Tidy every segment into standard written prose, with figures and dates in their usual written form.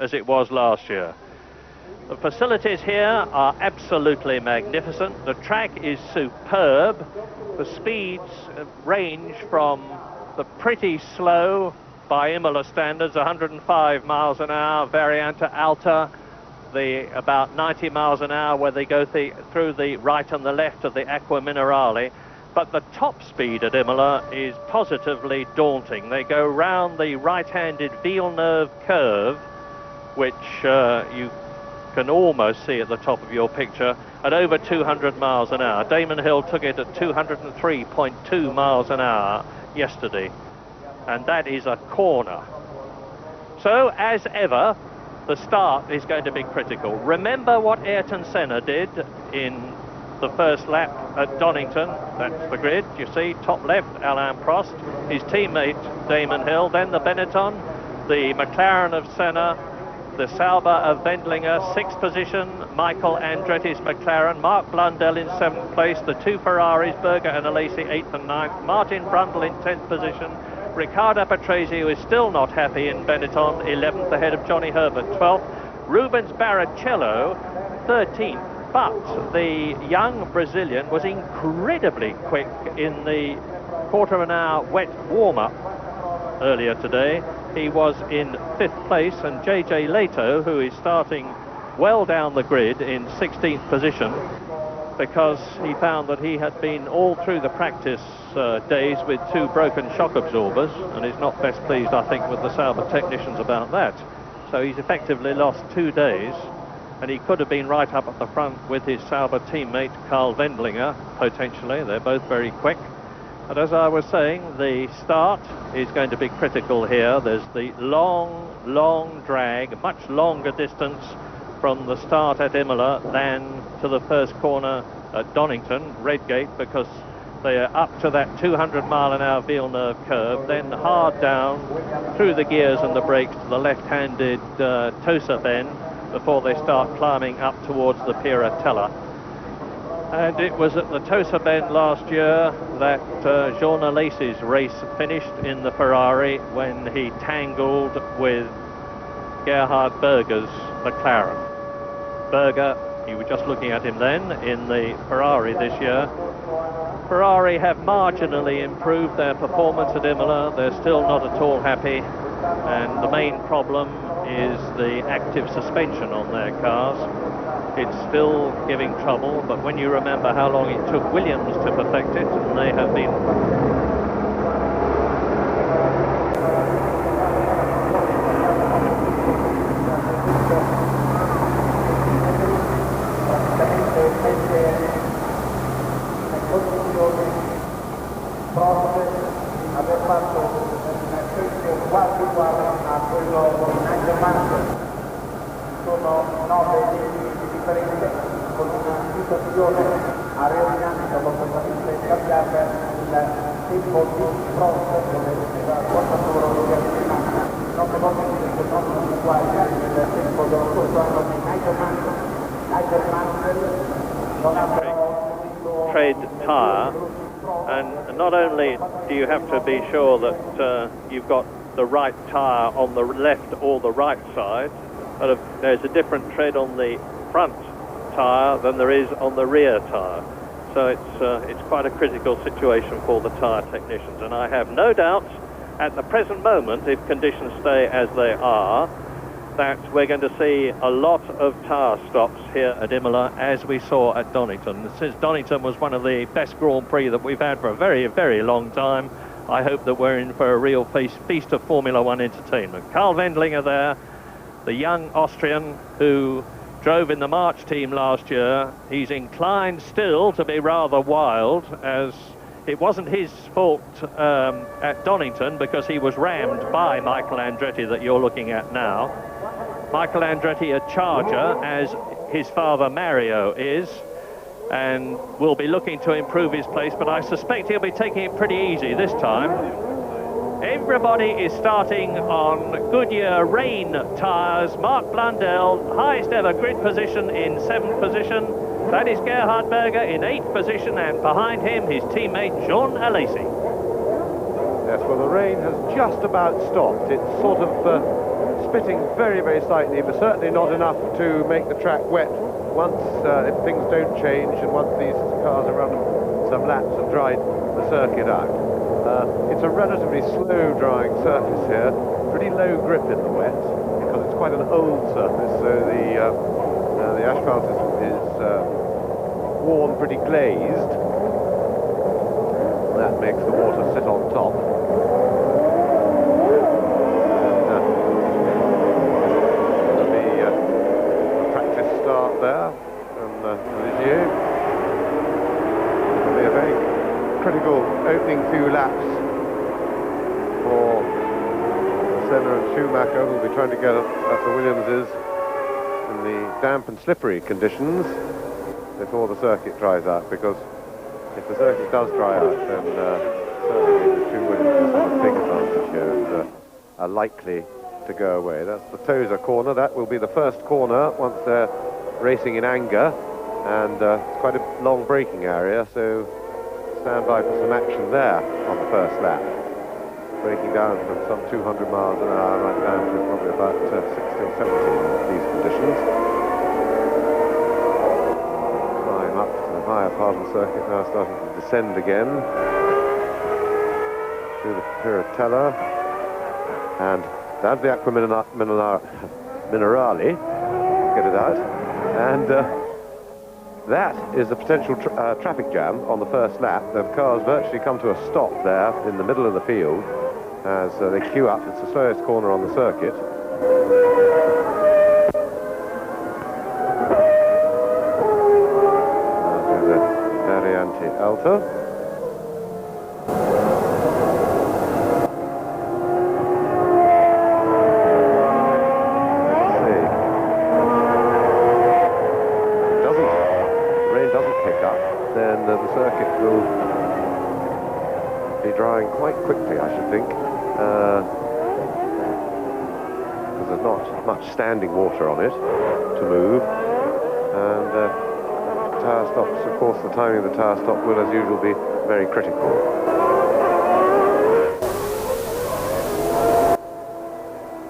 as it was last year. The facilities here are absolutely magnificent. The track is superb. The speeds range from the pretty slow, by Imola standards, 105 miles an hour, Variante Alta, the about 90 miles an hour where they go through the right and the left of the Acqua Minerale. But the top speed at Imola is positively daunting. They go round the right-handed Villeneuve curve, which you can almost see at the top of your picture, at over 200 miles an hour. Damon Hill took it at 203.2 miles an hour yesterday, and that is a corner. So, as ever, the start is going to be critical. Remember what Ayrton Senna did in the first lap at Donington. That's the grid, you see, top left, Alain Prost, his teammate Damon Hill, then the Benetton, the McLaren of Senna, the Sauber of Wendlinger, 6th position, Michael Andretti's McLaren, Mark Blundell in 7th place, the two Ferraris, Berger and Alesi, 8th and 9th, Martin Brundle in 10th position, Riccardo Patrese, who is still not happy in Benetton, 11th ahead of Johnny Herbert, 12th, Rubens Barrichello, 13th, but the young Brazilian was incredibly quick in the quarter of an hour wet warm-up earlier today. He was in 5th place, and JJ Leto, who is starting well down the grid in 16th position, because he found that he had been all through the practice days with 2 broken shock absorbers, and is not best pleased, I think, with the Sauber technicians about that. So he's effectively lost 2 days, and he could have been right up at the front with his Sauber teammate Karl Wendlinger, potentially. They're both very quick. And as I was saying, the start is going to be critical here. There's the long drag, much longer distance from the start at Imola than to the first corner at Donington, Redgate, because they are up to that 200-mile-an-hour Villeneuve curve, then hard down through the gears and the brakes to the left-handed Tosa bend before they start climbing up towards the Piratella. And it was at the Tosa bend last year that Jean Alesi's race finished in the Ferrari when he tangled with Gerhard Berger's McLaren. Berger, you were just looking at him then, in the Ferrari this year. Ferrari have marginally improved their performance at Imola. They're still not at all happy, and the main problem is the active suspension on their cars. It's still giving trouble, but when you remember how long it took Williams to perfect it, and they have been... Sono 9 di differenza, con una situazione aerodinamica completamente cambiata, il tempo di fronte dove era portatore di macchina, 9 volte che non sono uguali nel tempo dello scorso anno di Nigel Mansell non ha però trade tyre, and not only do you have to be sure that you've got the right tyre on the left or the right side, but there's a different tread on the front tyre than there is on the rear tyre. So it's quite a critical situation for the tyre technicians, and I have no doubt at the present moment, if conditions stay as they are, that we're going to see a lot of tyre stops here at Imola, as we saw at Donington. Since Donington was one of the best Grand Prix that we've had for a very, very long time, I hope that we're in for a real feast of Formula One entertainment. Karl Wendlinger there, the young Austrian who drove in the March team last year. He's inclined still to be rather wild, as it wasn't his fault at Donington, because he was rammed by Michael Andretti that you're looking at now. Michael Andretti, a charger, as his father Mario is, and will be looking to improve his place, but I suspect he'll be taking it pretty easy this time. Everybody is starting on Goodyear rain tyres. Mark Blundell, highest ever grid position, in 7th position. That is Gerhard Berger in 8th position, and behind him his teammate Jean Alesi. Yes, well, the rain has just about stopped. It's sort of spitting very, very slightly, but certainly not enough to make the track wet once, if things don't change and once these cars have run some laps and dried the circuit out. It's a relatively slow-drying surface here, pretty low grip in the wet, because it's quite an old surface, so the asphalt is worn pretty glazed. That makes the water sit on top. There'll be a practice start there from Olivier. It'll be a very critical opening few laps for Senna and Schumacher, who'll be trying to get at the Williamses in the damp and slippery conditions before the circuit dries out, because if the circuit does dry out, then certainly the two Williamses have a big advantage here and are likely to go away. That's the Tozer corner. That will be the first corner once they're racing in anger, and it's quite a long braking area, so stand by for some action there on the first lap. Breaking down from some 200 miles an hour right down to probably about 60 or 70 in these conditions. Climb up to the higher part of the circuit, now starting to descend again to the Piratella, and down to the Acqua Minerale, get it out, and that is a potential traffic jam on the first lap. The cars virtually come to a stop there in the middle of the field as they queue up. It's the slowest corner on the circuit. Now to the Variante Alta. Then the circuit will be drying quite quickly, I should think, because there's not much standing water on it to move, and tyre stops, of course, the timing of the tyre stop will, as usual, be very critical.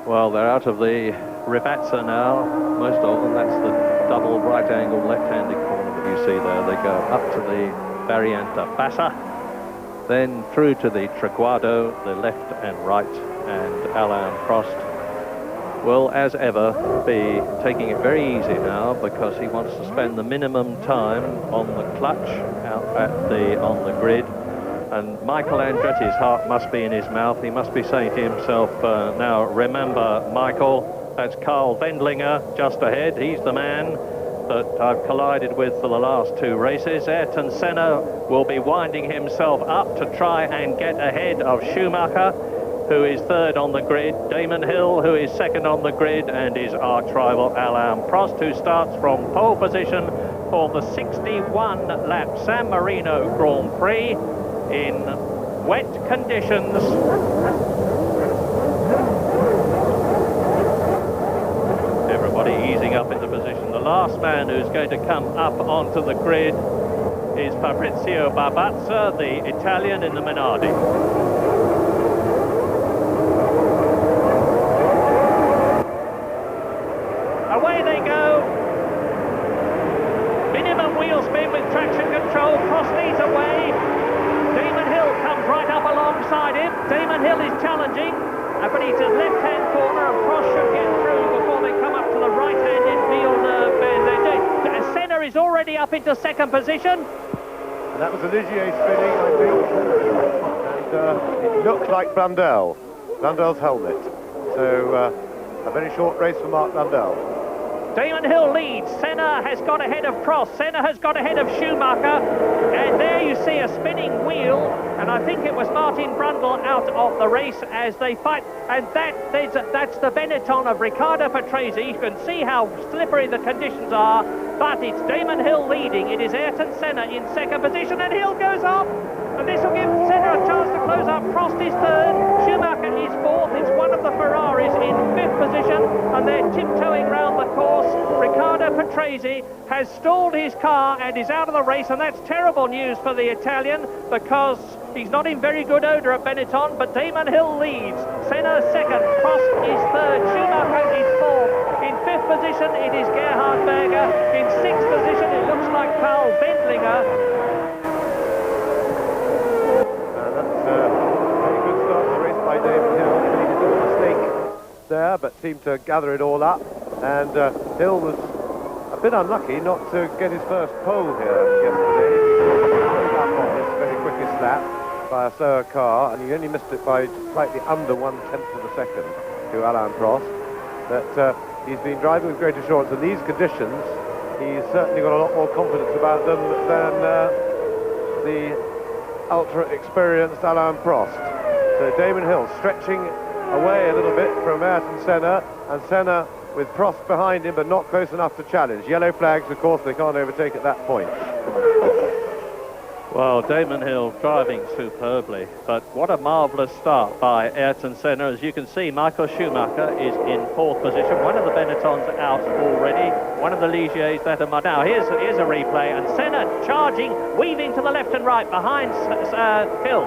Well, they're out of the Rivazza now, most of them. That's the double right-angled left-handed corner that you see there. They go up to the Variante Bassa, then through to the Traguardo, the left and right, and Alain Prost will, as ever, be taking it very easy now, because he wants to spend the minimum time on the clutch out on the grid. And Michael Andretti's heart must be in his mouth. He must be saying to himself, now remember, Michael, that's Carl Wendlinger just ahead. He's the man that I've collided with for the last two races. Ayrton Senna will be winding himself up to try and get ahead of Schumacher, who is third on the grid, Damon Hill, who is second on the grid, and his arch-rival Alain Prost, who starts from pole position for the 61-lap San Marino Grand Prix in wet conditions. Everybody easing up into position. The last man who's going to come up onto the grid is Fabrizio Barbazza, the Italian in the Minardi. Away they go. Minimum wheel spin with traction control. Prost leads away. Damon Hill comes right up alongside him. Damon Hill is challenging, but he's a left-hand corner, and Prost should get through before they come up to the right-hand infield. Senna is already up into second position. And that was Olivier spinning, I think. And it looked like Blundel's helmet. So a very short race for Mark Blundell. Damon Hill leads. Senna has got ahead of Prost. Senna has got ahead of Schumacher. And there you see a spinning wheel. And I think it was Martin Brundle out of the race as they fight. And that's the Benetton of Riccardo Patrese. You can see how slippery the conditions are. But it's Damon Hill leading. It is Ayrton Senna in second position. And Hill goes up. And this will give Senna a chance to close up. Prost is third. Schumacher is fourth. It's one of the Ferraris in fifth position. And they're tiptoeing round the course. Riccardo Patrese has stalled his car and is out of the race, and that's terrible news for the Italian, because he's not in very good odour at Benetton. But Damon Hill leads. Senna second. Prost is third. Schumacher Schumacher is fourth. In fifth position, it is Gerhard Berger. In sixth position, it looks like Karl Wendlinger. That's a very good start to the race by David Hill. He made a little mistake there, but seemed to gather it all up. And Hill was a bit unlucky not to get his first pole here yesterday. He was up on his very quickest lap by a slower car, and he only missed it by slightly under 1/10 of a second to Alain Prost. But he's been driving with great assurance in these conditions. He's certainly got a lot more confidence about them than the ultra-experienced Alain Prost. So Damon Hill stretching away a little bit from Ayrton Senna, and Senna with Prost behind him, but not close enough to challenge. Yellow flags, of course, they can't overtake at that point. Well, Damon Hill driving superbly, but what a marvellous start by Ayrton Senna. As you can see, Michael Schumacher is in fourth position. One of the Benettons out already. One of the Ligiers that are mud. Now, here's a replay, and Senna charging, weaving to the left and right behind Hill.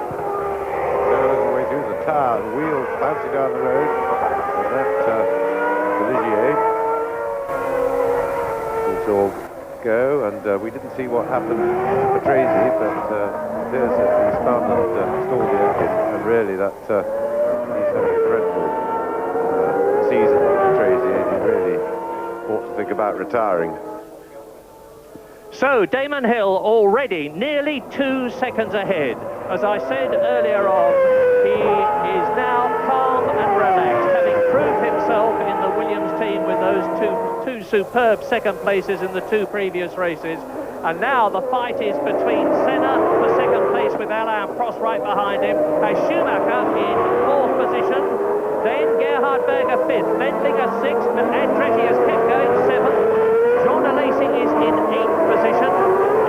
Goes away through the tower, the wheels bouncing down the road. And that, the Ligier. We saw go, and we didn't see what happened to Patrese, but it appears that he spun and stalled the engine, and really that he's having a dreadful season, Patrese, and he really ought to think about retiring. So Damon Hill already nearly 2 seconds ahead. As I said earlier on, he is now calm and relaxed, having proved himself in the Williams team with those two superb second places in the two previous races. And now the fight is between Senna for second place with Alain Prost right behind him, as Schumacher in fourth position, then Gerhard Berger fifth, Wendlinger sixth, and Andretti has kept going seventh. John Alesi is in eighth position,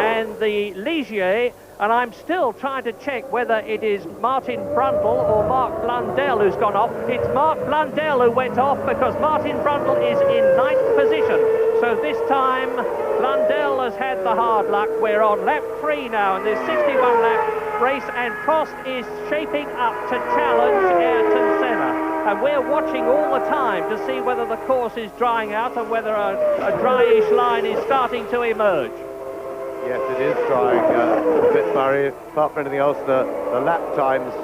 and the Ligier, and I'm still trying to check whether it is Martin Brundle or Mark Blundell who's gone off. It's Mark Blundell who went off, because Martin Brundle is in ninth position. So this time Blundell has had the hard luck. We're on lap 3 now, and there's 61 lap race, and Prost is shaping up to challenge Ayrton Senna. And we're watching all the time to see whether the course is drying out and whether a dryish line is starting to emerge. Yes, it is drying a bit, Murray. Apart from anything else, the lap times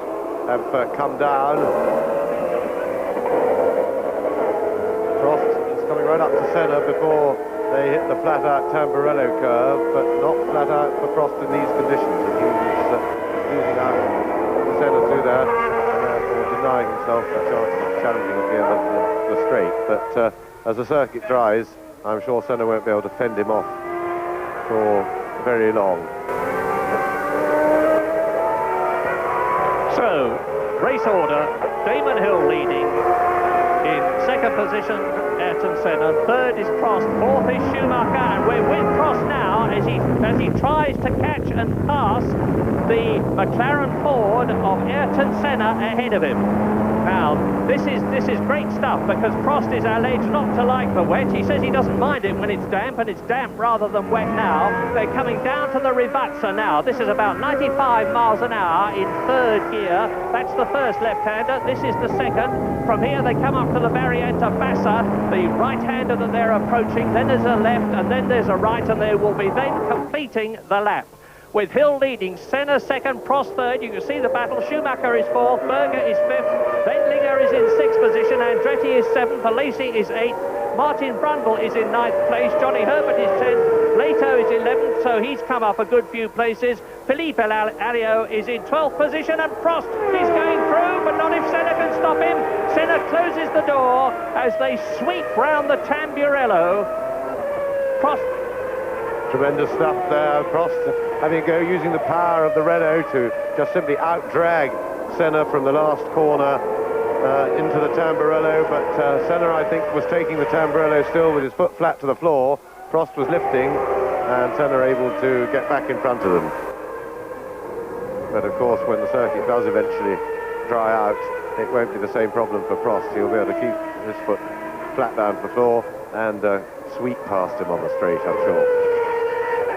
have come down. Prost is coming right up to Senna before they hit the flat-out Tamburello curve, but not flat-out for Prost in these conditions. And he was losing out to Senna through there, and therefore denying himself the chance of challenging at the end of the straight. But as the circuit dries, I'm sure Senna won't be able to fend him off for very long. So, race order, Damon Hill leading. In second position, Ayrton Senna. Third is Prost. Fourth is Schumacher, and we're with Prost now as he tries to catch and pass the McLaren Ford of Ayrton Senna ahead of him. Now, this is great stuff, because Prost is alleged not to like the wet. He says he doesn't mind it when it's damp, and it's damp rather than wet now. They're coming down to the Rivazza now. This is about 95 miles an hour in third gear. That's the first left-hander. This is the second. From here they come up to the Variante Bassa, the right-hander that they're approaching. Then there's a left, and then there's a right, and they will be then completing the lap. With Hill leading, Senna second, Prost third. You can see the battle. Schumacher is fourth, Berger is fifth, Wendlinger is in sixth position, Andretti is seventh, Alesi is eighth, Martin Brundle is in ninth place, Johnny Herbert is 10th, Leto is 11th, so he's come up a good few places. Felipe Alio is in 12th position, and Prost is going through, but not if Senna can stop him. Senna closes the door as they sweep round the Tamburello. Prost. Tremendous stuff there. Prost having a go, using the power of the Renault to just simply out-drag Senna from the last corner into the Tamburello, but Senna, I think, was taking the Tamburello still with his foot flat to the floor. Prost was lifting, and Senna able to get back in front of them. But of course, when the circuit does eventually dry out, it won't be the same problem for Prost. He'll be able to keep his foot flat down to the floor and sweep past him on the straight, I'm sure.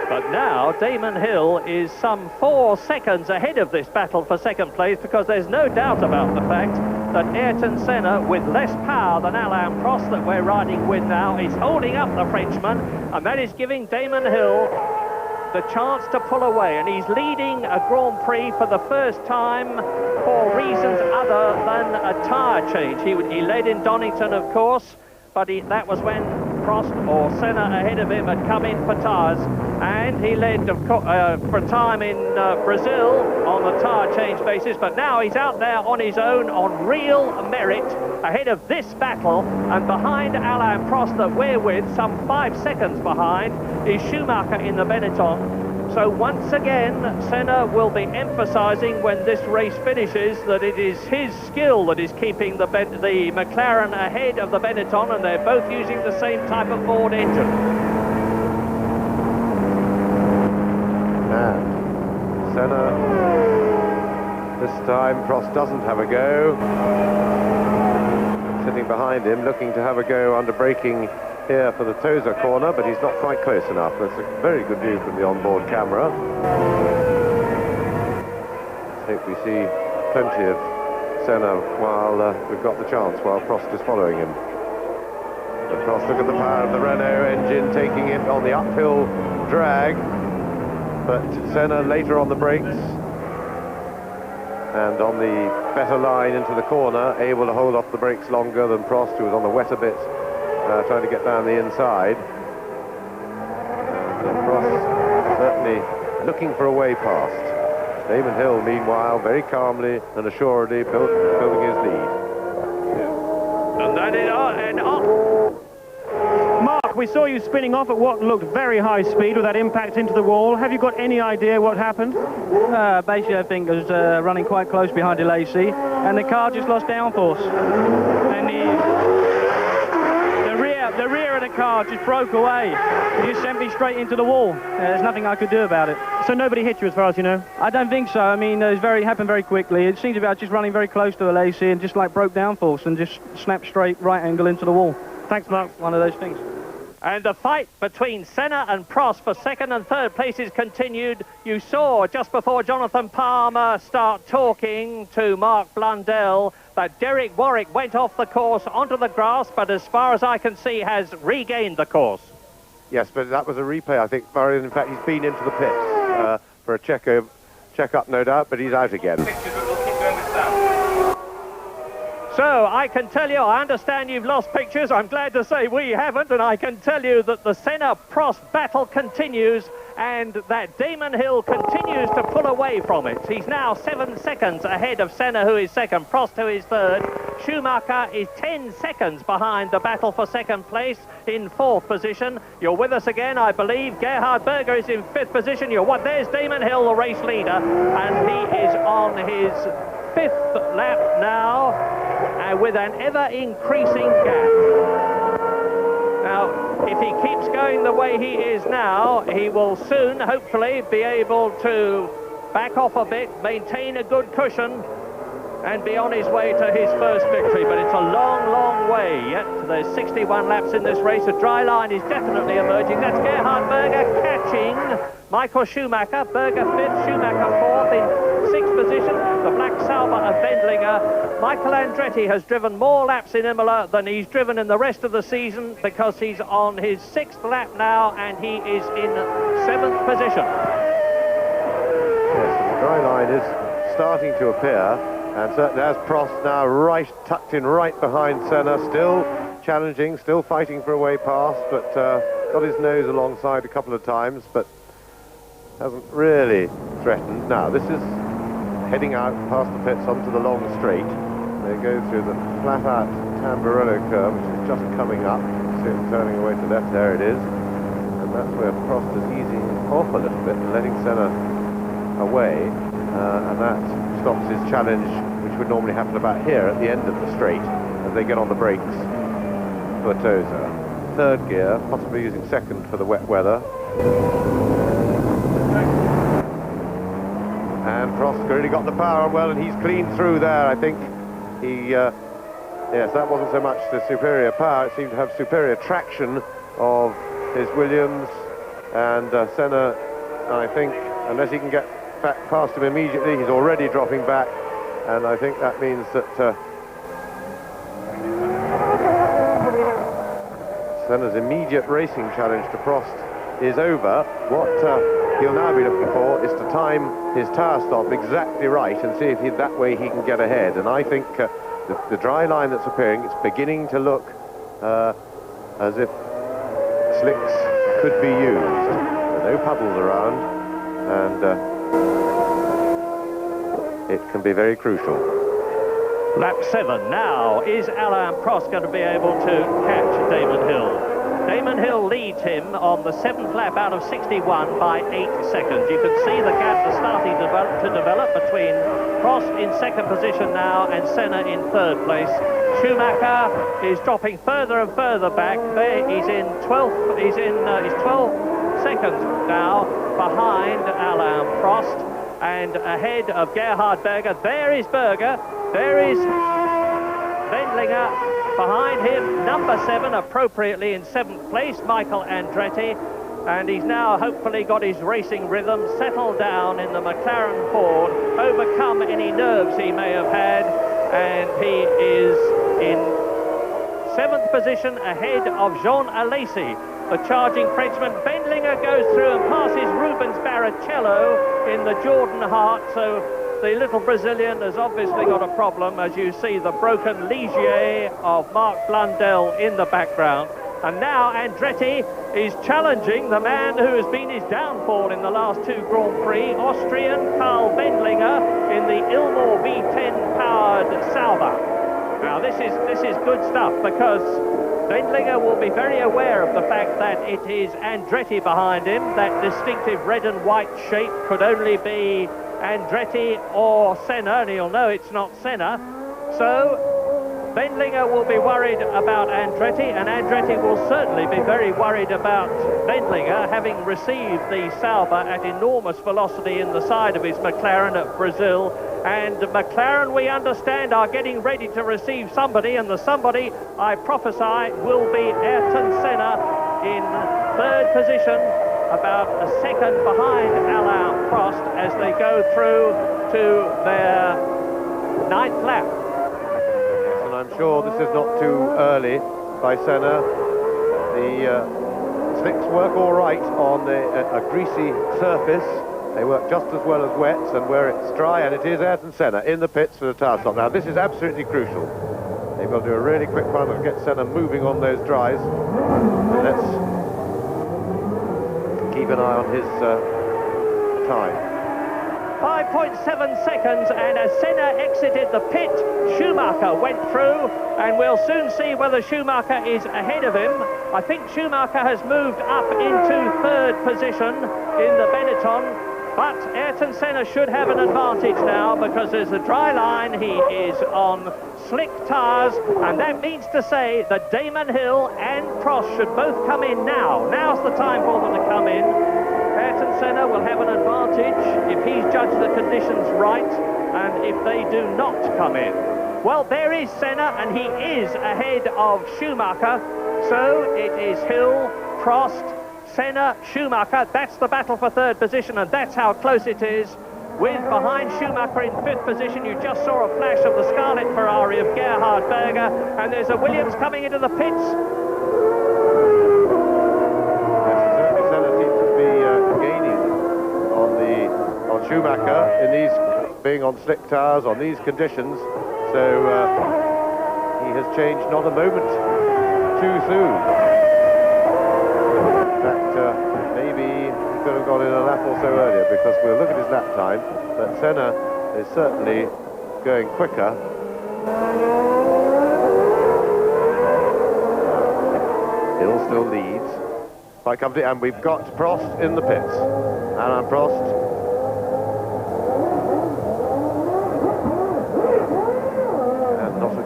But now Damon Hill is some 4 seconds ahead of this battle for second place, because there's no doubt about the fact that Ayrton Senna, with less power than Alain Prost that we're riding with now, is holding up the Frenchman, and that is giving Damon Hill the chance to pull away, and he's leading a Grand Prix for the first time for reasons other than a tyre change. He led in Donington, of course, but that was when Prost or Senna ahead of him had come in for tyres, and he led for a time in Brazil on the tyre change basis, but now he's out there on his own on real merit ahead of this battle, and behind Alain Prost that we're with, some 5 seconds behind, is Schumacher in the Benetton. So once again, Senna will be emphasising when this race finishes that it is his skill that is keeping the McLaren ahead of the Benetton, and they're both using the same type of Ford engine. And Senna, this time Prost doesn't have a go. Sitting behind him, looking to have a go under braking here for the Tosa corner, but he's not quite close enough. That's a very good view from the onboard camera. I think we see plenty of Senna while we've got the chance, while Prost is following him. But Prost, look at the power of the Renault engine taking it on the uphill drag, but Senna later on the brakes and on the better line into the corner, able to hold off the brakes longer than Prost, who was on the wetter bit, trying to get down the inside. And Prost certainly looking for a way past. Damon Hill, meanwhile, very calmly and assuredly building his lead. And that is Mark, we saw you spinning off at what looked very high speed with that impact into the wall. Have you got any idea what happened? Basically, I think it was running quite close behind Lacy, and the car just lost downforce. And the rear of the car just broke away. It just sent me straight into the wall. There's nothing I could do about it. So nobody hit you as far as you know? I don't think so. I mean, it happened very quickly. It seems to be I was just running very close to Lacy and just like broke downforce and just snapped straight right angle into the wall. Thanks, Mark. One of those things. And the fight between Senna and Prost for second and third places continued. You saw just before Jonathan Palmer start talking to Mark Blundell that Derek Warwick went off the course onto the grass, but as far as I can see has regained the course. Yes, but that was a replay, I think, Murray. In fact, he's been into the pits for a check-up, no doubt, but he's out again. So I can tell you, I understand you've lost pictures. I'm glad to say we haven't, and I can tell you that the Senna-Prost battle continues, and that Damon Hill continues to pull away from it. He's now 7 seconds ahead of Senna, who is second, Prost, who is third. Schumacher is 10 seconds behind the battle for second place in fourth position. You're with us again, I believe. Gerhard Berger is in fifth position. There's Damon Hill, the race leader, and he is on his fifth lap now, with an ever-increasing gap. Now, if he keeps going the way he is now, he will soon, hopefully, be able to back off a bit, maintain a good cushion, and be on his way to his first victory. But it's a long, long way yet. There's 61 laps in this race. A dry line is definitely emerging. That's Gerhard Berger catching Michael Schumacher. Berger fifth, Schumacher fourth in sixth position. The Black Sauber of Wendlinger. Michael Andretti has driven more laps in Imola than he's driven in the rest of the season, because he's on his sixth lap now and he is in seventh position. Yes, the dry line is starting to appear. And certainly as Prost now tucked in right behind Senna, still challenging, still fighting for a way past, but got his nose alongside a couple of times, but hasn't really threatened. Now, this is heading out past the pits onto the long straight. They go through the flat-out Tamburello curve, which is just coming up. See it turning away to left, there it is. And that's where Prost is easing off a little bit and letting Senna away, and that stops his challenge, which would normally happen about here at the end of the straight as they get on the brakes for Tosa. Third gear, possibly using second for the wet weather. And Prost really got the power on well, and he's clean through there. I think he, yes, that wasn't so much the superior power, it seemed to have superior traction of his Williams, And Senna, I think, unless he can get back past him immediately, he's already dropping back. And I think that means that Senna's immediate racing challenge to Prost is over. What he'll now be looking for is to time his tyre stop exactly right and see if that way he can get ahead. And I think the dry line that's appearing, it's beginning to look as if slicks could be used. There are no puddles around, and it can be very crucial. Lap 7 now. Is Alain Prost going to be able to catch Damon Hill? Damon Hill leads him on the 7th lap out of 61 by 8 seconds. You can see the gap that's starting to develop between Prost in 2nd position now and Senna in 3rd place. Schumacher is dropping further and further back. There he's in 12th. He's 12 seconds now behind Alain Prost and ahead of Gerhard Berger. There is Berger. There is Wendlinger. Behind him, number 7, appropriately in 7th place, Michael Andretti. And he's now hopefully got his racing rhythm, settled down in the McLaren Ford, overcome any nerves he may have had. And he is in 7th position ahead of Jean Alesi, the charging Frenchman. Wendlinger goes through and passes Rubens Barrichello in the Jordan Hart. So the little Brazilian has obviously got a problem, as you see the broken Ligier of Mark Blundell in the background. And now Andretti is challenging the man who has been his downfall in the last 2 Grand Prix, Austrian Karl Wendlinger in the Ilmor V10-powered Sauber. Now this is good stuff, because Wendlinger will be very aware of the fact that it is Andretti behind him. That distinctive red and white shape could only be Andretti or Senna, and he'll know it's not Senna. So Wendlinger will be worried about Andretti, and Andretti will certainly be very worried about Wendlinger, having received the Sauber at enormous velocity in the side of his McLaren at Brazil. And McLaren, we understand, are getting ready to receive somebody, and the somebody, I prophesy, will be Ayrton Senna in 3rd position, about a second behind Alain Prost as they go through to their 9th lap. Yes, and I'm sure this is not too early by Senna. The slicks work all right on a greasy surface. They work just as well as wets, and where it's dry, and it is Ayrton Senna in the pits for the tyre stop. Now this is absolutely crucial. They've got to do a really quick one and get Senna moving on those dries. And let's keep an eye on his time. 5.7 seconds, and as Senna exited the pit, Schumacher went through, and we'll soon see whether Schumacher is ahead of him. I think Schumacher has moved up into 3rd position in the Benetton, but Ayrton Senna should have an advantage now, because there's a dry line. He is on slick tyres, and that means to say that Damon Hill and Prost should both come in now. Now's the time for them to come in. Ayrton Senna will have an advantage if he's judged the conditions right, and if they do not come in. Well, there is Senna, and he is ahead of Schumacher. So it is Hill, Prost, Senna, Schumacher. That's the battle for 3rd position, and that's how close it is. With behind Schumacher in 5th position, you just saw a flash of the Scarlet Ferrari of Gerhard Berger, and there's a Williams coming into the pits. Schumacher in these, being on slick tyres on these conditions, so he has changed not a moment too soon. In fact, maybe he could have gone in a lap or so earlier, because we'll look at his lap time, but Senna is certainly going quicker. Hill still leads by company, and we've got Prost in the pits. Alain Prost.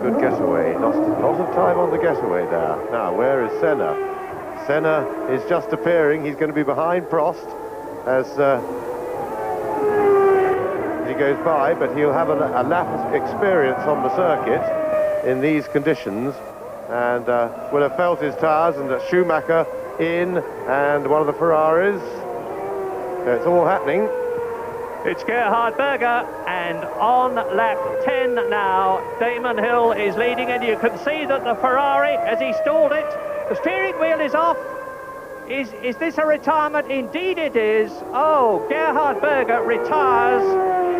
Good getaway, lost a lot of time on the getaway there. Now, where is Senna? Senna is just appearing. He's going to be behind Prost as he goes by, but he'll have a lap of experience on the circuit in these conditions, and will have felt his tyres, and that Schumacher in, and one of the Ferraris. So it's all happening. It's Gerhard Berger, and on lap 10 now, Damon Hill is leading, and you can see that the Ferrari, as he stalled it, the steering wheel is off. Is this a retirement? Indeed it is. Oh, Gerhard Berger retires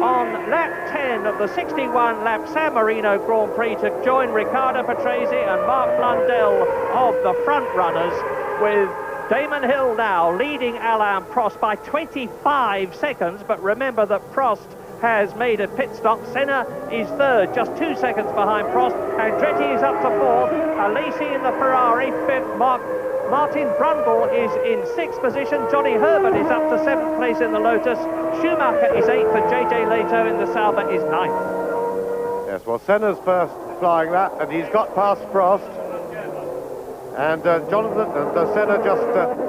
on lap 10 of the 61-lap San Marino Grand Prix to join Riccardo Patrese and Mark Blundell of the front runners, with Damon Hill now leading Alain Prost by 25 seconds, but remember that Prost has made a pit stop. Senna is third, just 2 seconds behind Prost. Andretti is up to fourth. Alesi in the Ferrari, fifth. Martin Brundle is in sixth position. Johnny Herbert is up to seventh place in the Lotus. Schumacher is eighth, and JJ Leto in the Sauber is ninth. Yes, well, Senna's first flying that, and he's got past Prost. And Senna just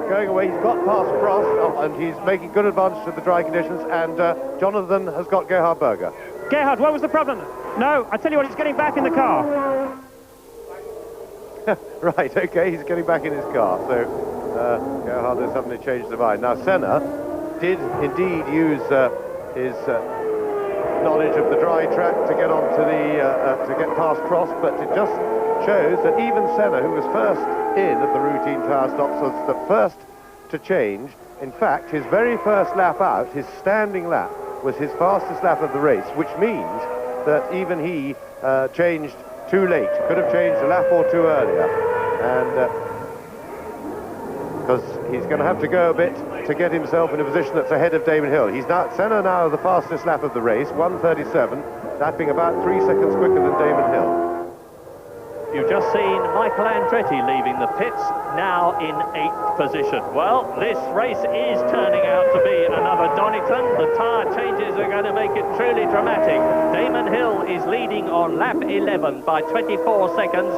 going away. He's got past Prost, and he's making good advantage of the dry conditions. And Jonathan has got Gerhard Berger. Gerhard, what was the problem? No, I tell you what, he's getting back in the car. Right, okay, he's getting back in his car. So Gerhard has suddenly changed his mind. Now, Senna did indeed use his knowledge of the dry track to get onto to get past Prost, but it just shows that even Senna, who was first in at the routine tyre stops, was the first to change. In fact, his very first lap out, his standing lap, was his fastest lap of the race, which means that even he changed too late. Could have changed a lap or two earlier, and because he's going to have to go a bit to get himself in a position that's ahead of Damon Hill. Senna now the fastest lap of the race, 1:37, lapping about 3 seconds quicker than Damon Hill. You've just seen Michael Andretti leaving the pits, now in 8th position. Well, this race is turning out to be another Donington. The tyre changes are going to make it truly dramatic. Damon Hill is leading on lap 11 by 24 seconds.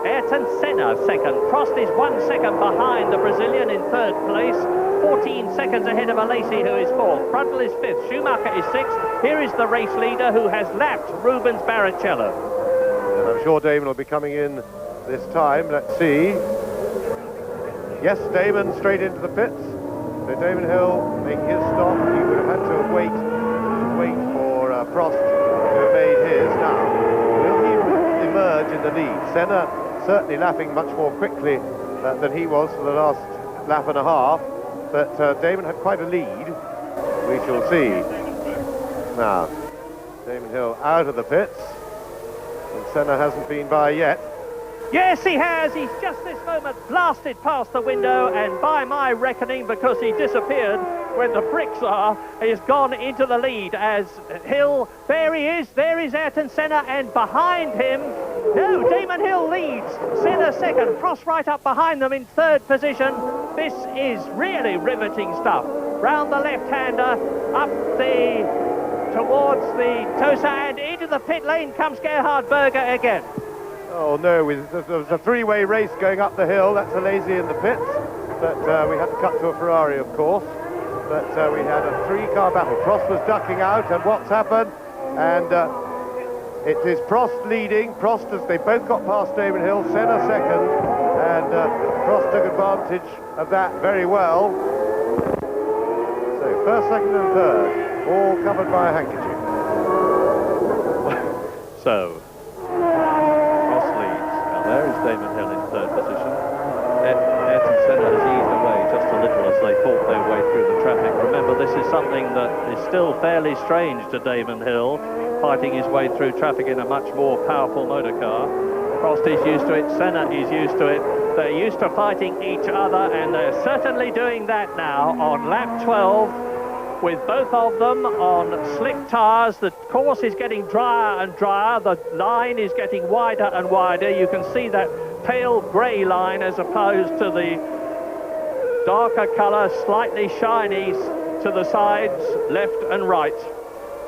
Ayrton Senna second. Prost is 1 second behind the Brazilian in third place. 14 seconds ahead of Alesi, who is fourth. Brundle is fifth. Schumacher is sixth. Here is the race leader, who has lapped Rubens Barrichello. I'm sure Damon will be coming in this time. Let's see. Yes, Damon straight into the pits. So Damon Hill making his stop. He would have had to wait for Prost to have made his. Now, will he emerge in the lead? Senna certainly lapping much more quickly than he was for the last lap and a half, but Damon had quite a lead. We shall see. Now, Damon Hill out of the pits. And Senna hasn't been by yet. Yes, he has. He's just this moment blasted past the window, and by my reckoning, because he disappeared when the bricks are, he has gone into the lead as Hill, there he is, there is Ayrton Senna, and behind him, no, Damon Hill leads, Senna second, Prost right up behind them in third position. This is really riveting stuff. Round the left-hander, up towards the Tosa, and into the pit lane comes Gerhard Berger again. Oh no, there was a three-way race going up the hill. That's Alesi in the pits, but we had to cut to a Ferrari, of course. But we had a three-car battle. Prost was ducking out, and what's happened? And it is Prost leading. Prost, as they both got past Damon Hill, Senna second, and Prost took advantage of that very well. So first, second, and third, all covered by a handkerchief. So, Prost leads. Now there is Damon Hill in third position. Ayrton Senna has eased away just a little as they fought their way through the traffic. Remember, this is something that is still fairly strange to Damon Hill, fighting his way through traffic in a much more powerful motor car. Prost is used to it, Senna is used to it. They're used to fighting each other, and they're certainly doing that now on lap 12. With both of them on slick tyres. The course is getting drier and drier. The line is getting wider and wider. You can see that pale grey line as opposed to the darker colour, slightly shiny to the sides, left and right.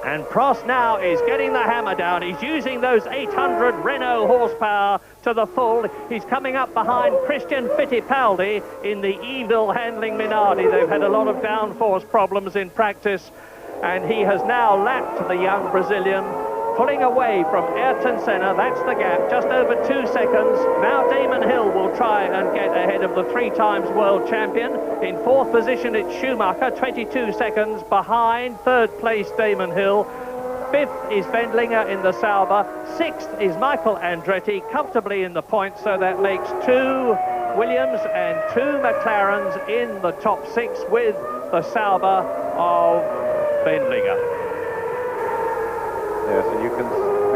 And Prost now is getting the hammer down. He's using those 800 Renault horsepower to the full. He's coming up behind Christian Fittipaldi in the evil handling Minardi. They've had a lot of downforce problems in practice, and he has now lapped the young Brazilian pulling away from Ayrton Senna. That's the gap, just over 2 seconds. Now Damon Hill will try and get ahead of the 3 times world champion. In 4th position, it's Schumacher, 22 seconds behind 3rd place Damon Hill. 5th is Wendlinger in the Sauber. 6th is Michael Andretti, comfortably in the points, so that makes 2 Williams and 2 McLarens in the top 6 with the Sauber of Wendlinger. Yes, and you can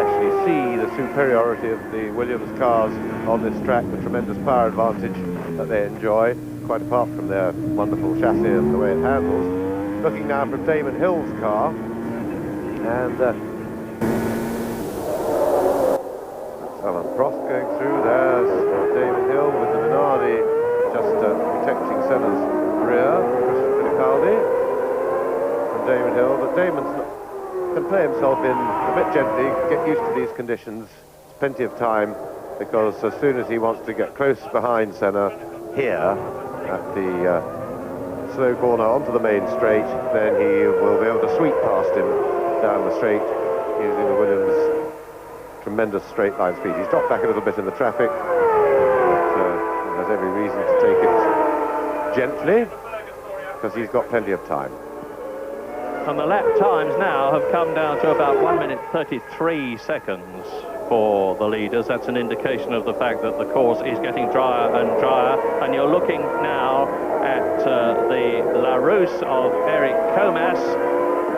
actually see the superiority of the Williams cars on this track, the tremendous power advantage that they enjoy, quite apart from their wonderful chassis and the way it handles. Looking now from Damon Hill's car, and that's Alan Prost going through. There's Damon Hill with the Minardi just protecting Senna's rear, Christian Fittipaldi from Damon Hill, but Damon's can play himself in a bit gently, get used to these conditions. There's plenty of time, because as soon as he wants to get close behind Senna here at the slow corner onto the main straight, then he will be able to sweep past him down the straight using the Williams tremendous straight line speed. He's dropped back a little bit in the traffic, but has every reason to take it gently, because he's got plenty of time. And the lap times now have come down to about 1 minute 33 seconds for the leaders. That's an indication of the fact that the course is getting drier and drier. And you're looking now at the LaRousse of Eric Comas,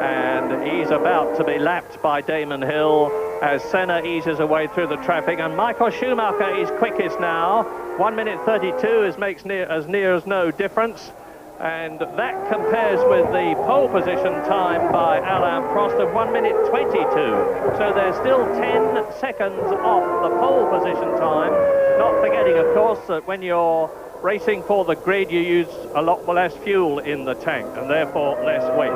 and he's about to be lapped by Damon Hill as Senna eases away through the traffic. And Michael Schumacher is quickest now. 1 minute 32 makes as near as no difference. And that compares with the pole position time by Alain Prost of 1 minute 22. So they're still 10 seconds off the pole position time. Not forgetting, of course, that when you're racing for the grid, you use a lot less fuel in the tank and therefore less weight.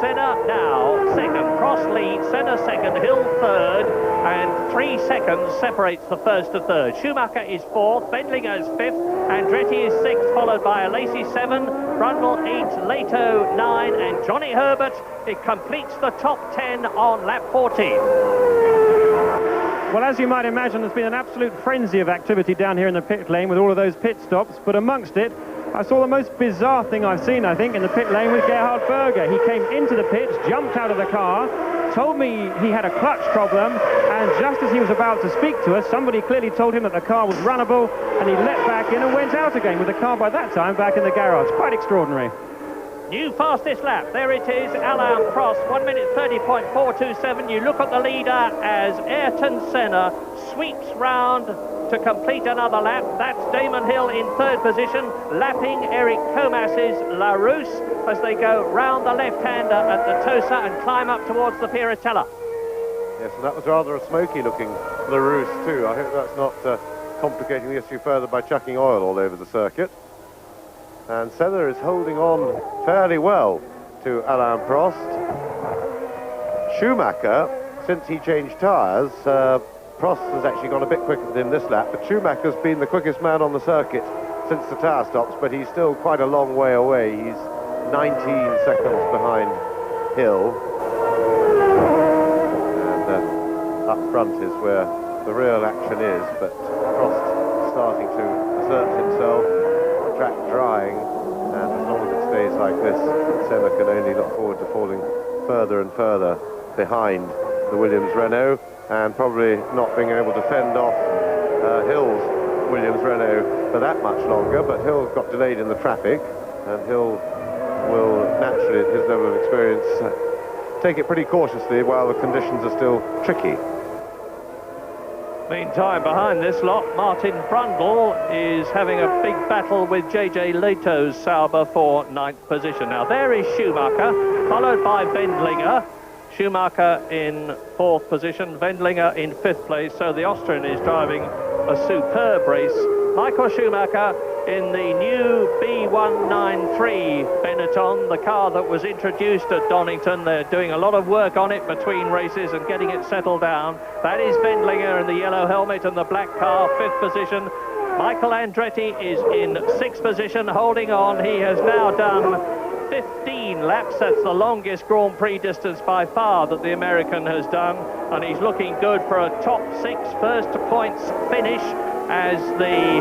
Senna now second, Prost leads, Senna second, Hill third, and 3 seconds separates the first to third. Schumacher is fourth, Wendlinger is fifth, Andretti is sixth, followed by Alesi 7, Brundle 8, Leto 9, and Johnny Herbert. It completes the top 10 on lap 14. Well, as you might imagine, there's been an absolute frenzy of activity down here in the pit lane with all of those pit stops, but amongst it, I saw the most bizarre thing I've seen, I think, in the pit lane with Gerhard Berger. He came into the pits, jumped out of the car, told me he had a clutch problem, and just as he was about to speak to us, somebody clearly told him that the car was runnable, and he leapt back in and went out again with the car by that time back in the garage. Quite extraordinary. New fastest lap, there it is, Alain Prost, 1 minute 30.427. You look at the leader as Ayrton Senna sweeps round to complete another lap. That's Damon Hill in third position, lapping Eric Comas's LaRousse as they go round the left-hander at the Tosa and climb up towards the Piratella. Yes, and that was rather a smoky-looking LaRousse too. I hope that's not complicating the issue further by chucking oil all over the circuit. And Senna is holding on fairly well to Alain Prost. Schumacher, since he changed tyres, Prost has actually gone a bit quicker than him this lap, but Schumacher's been the quickest man on the circuit since the tyre stops, but he's still quite a long way away. He's 19 seconds behind Hill. And up front is where the real action is, but Prost starting to assert himself, the track drying, and as long as it stays like this, Senna can only look forward to falling further and further behind the Williams Renault, and probably not being able to fend off Hill's Williams Renault for that much longer. But Hill got delayed in the traffic, and Hill will naturally, at his level of experience, take it pretty cautiously while the conditions are still tricky. Meantime, behind this lot, Martin Brundle is having a big battle with J.J. Leto's Sauber for 9th position. Now there is Schumacher, followed by Wendlinger. Schumacher in 4th position, Wendlinger in 5th place, so the Austrian is driving a superb race. Michael Schumacher in the new B193 Benetton, the car that was introduced at Donington. They're doing a lot of work on it between races and getting it settled down. That is Wendlinger in the yellow helmet and the black car, 5th position. Michael Andretti is in 6th position, holding on. He has now done 15 laps. That's the longest Grand Prix distance by far that the American has done, and he's looking good for a top 6 first points finish as the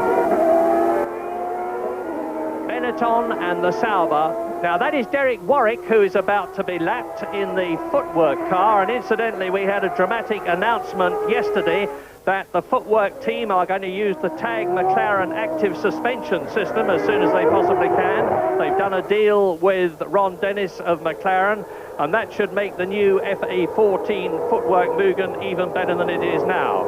Benetton and the Sauber. Now that is Derek Warwick, who is about to be lapped in the footwork car, and incidentally we had a dramatic announcement yesterday that the footwork team are going to use the TAG McLaren active suspension system as soon as they possibly can. They've done a deal with Ron Dennis of McLaren, and that should make the new FE14 footwork Mugen even better than it is now.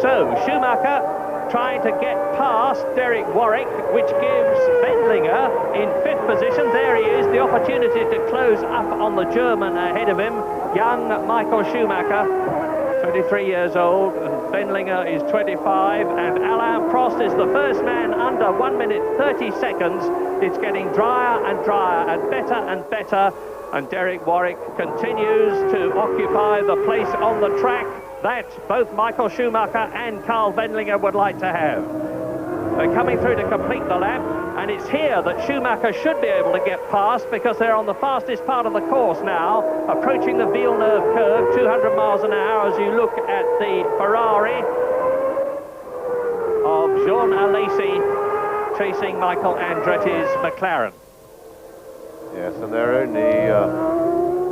So Schumacher trying to get past Derek Warwick, which gives Wendlinger in 5th position. There he is, the opportunity to close up on the German ahead of him, young Michael Schumacher, 23 years old, and Wendlinger is 25, and Alain Prost is the first man under 1 minute 30 seconds. It's getting drier and drier and better, and Derek Warwick continues to occupy the place on the track that both Michael Schumacher and Carl Wendlinger would like to have. They're coming through to complete the lap, and it's here that Schumacher should be able to get past, because they're on the fastest part of the course now, approaching the Villeneuve curve, 200 miles an hour as you look at the Ferrari of Jean Alesi chasing Michael Andretti's McLaren. Yes, and they're only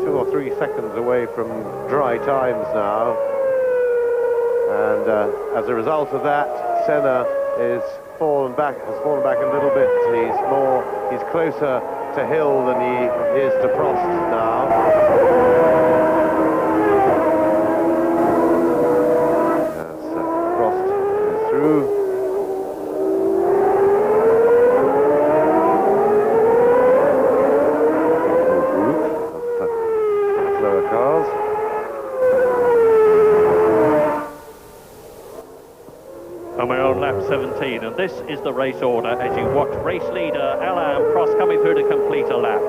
2 or 3 seconds away from dry times now. And as a result of that, Senna has fallen back a little bit. He's closer to Hill than he is to Prost now. As Prost is through. Group of slower cars. And we're on lap 17, and this is the race order as you watch race leader Alain Prost coming through to complete a lap.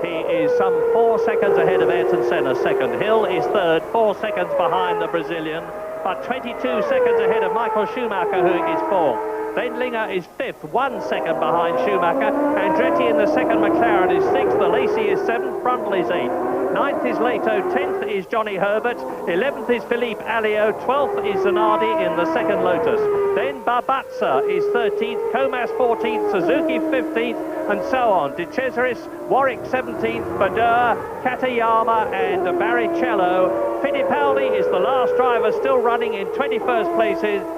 He is some 4 seconds ahead of Ayrton Senna, second. Hill is third, 4 seconds behind the Brazilian, but 22 seconds ahead of Michael Schumacher, who is fourth. Wendlinger is fifth, 1 second behind Schumacher. Andretti in the second McLaren is sixth. Alesi is seventh. Brundle is eighth. 9th is Leto, 10th is Johnny Herbert, 11th is Philippe Alliot, 12th is Zanardi in the second Lotus. Then Barbatza is 13th, Comas 14th, Suzuki 15th, and so on. De Cesaris, Warwick 17th, Badur, Katayama and Barrichello. Fittipaldi is the last driver still running in 21st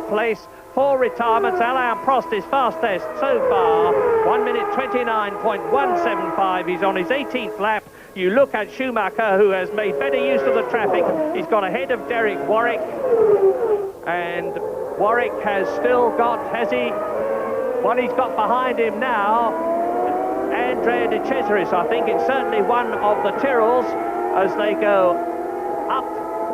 place. 4 retirements. Alain Prost is fastest so far, 1 minute 29.175. He's on his 18th lap. You look at Schumacher, who has made better use of the traffic. He's got ahead of Derek Warwick, and Warwick has still got, what he's got behind him now, Andrea De Cesaris. I think it's certainly one of the Tyrrells as they go up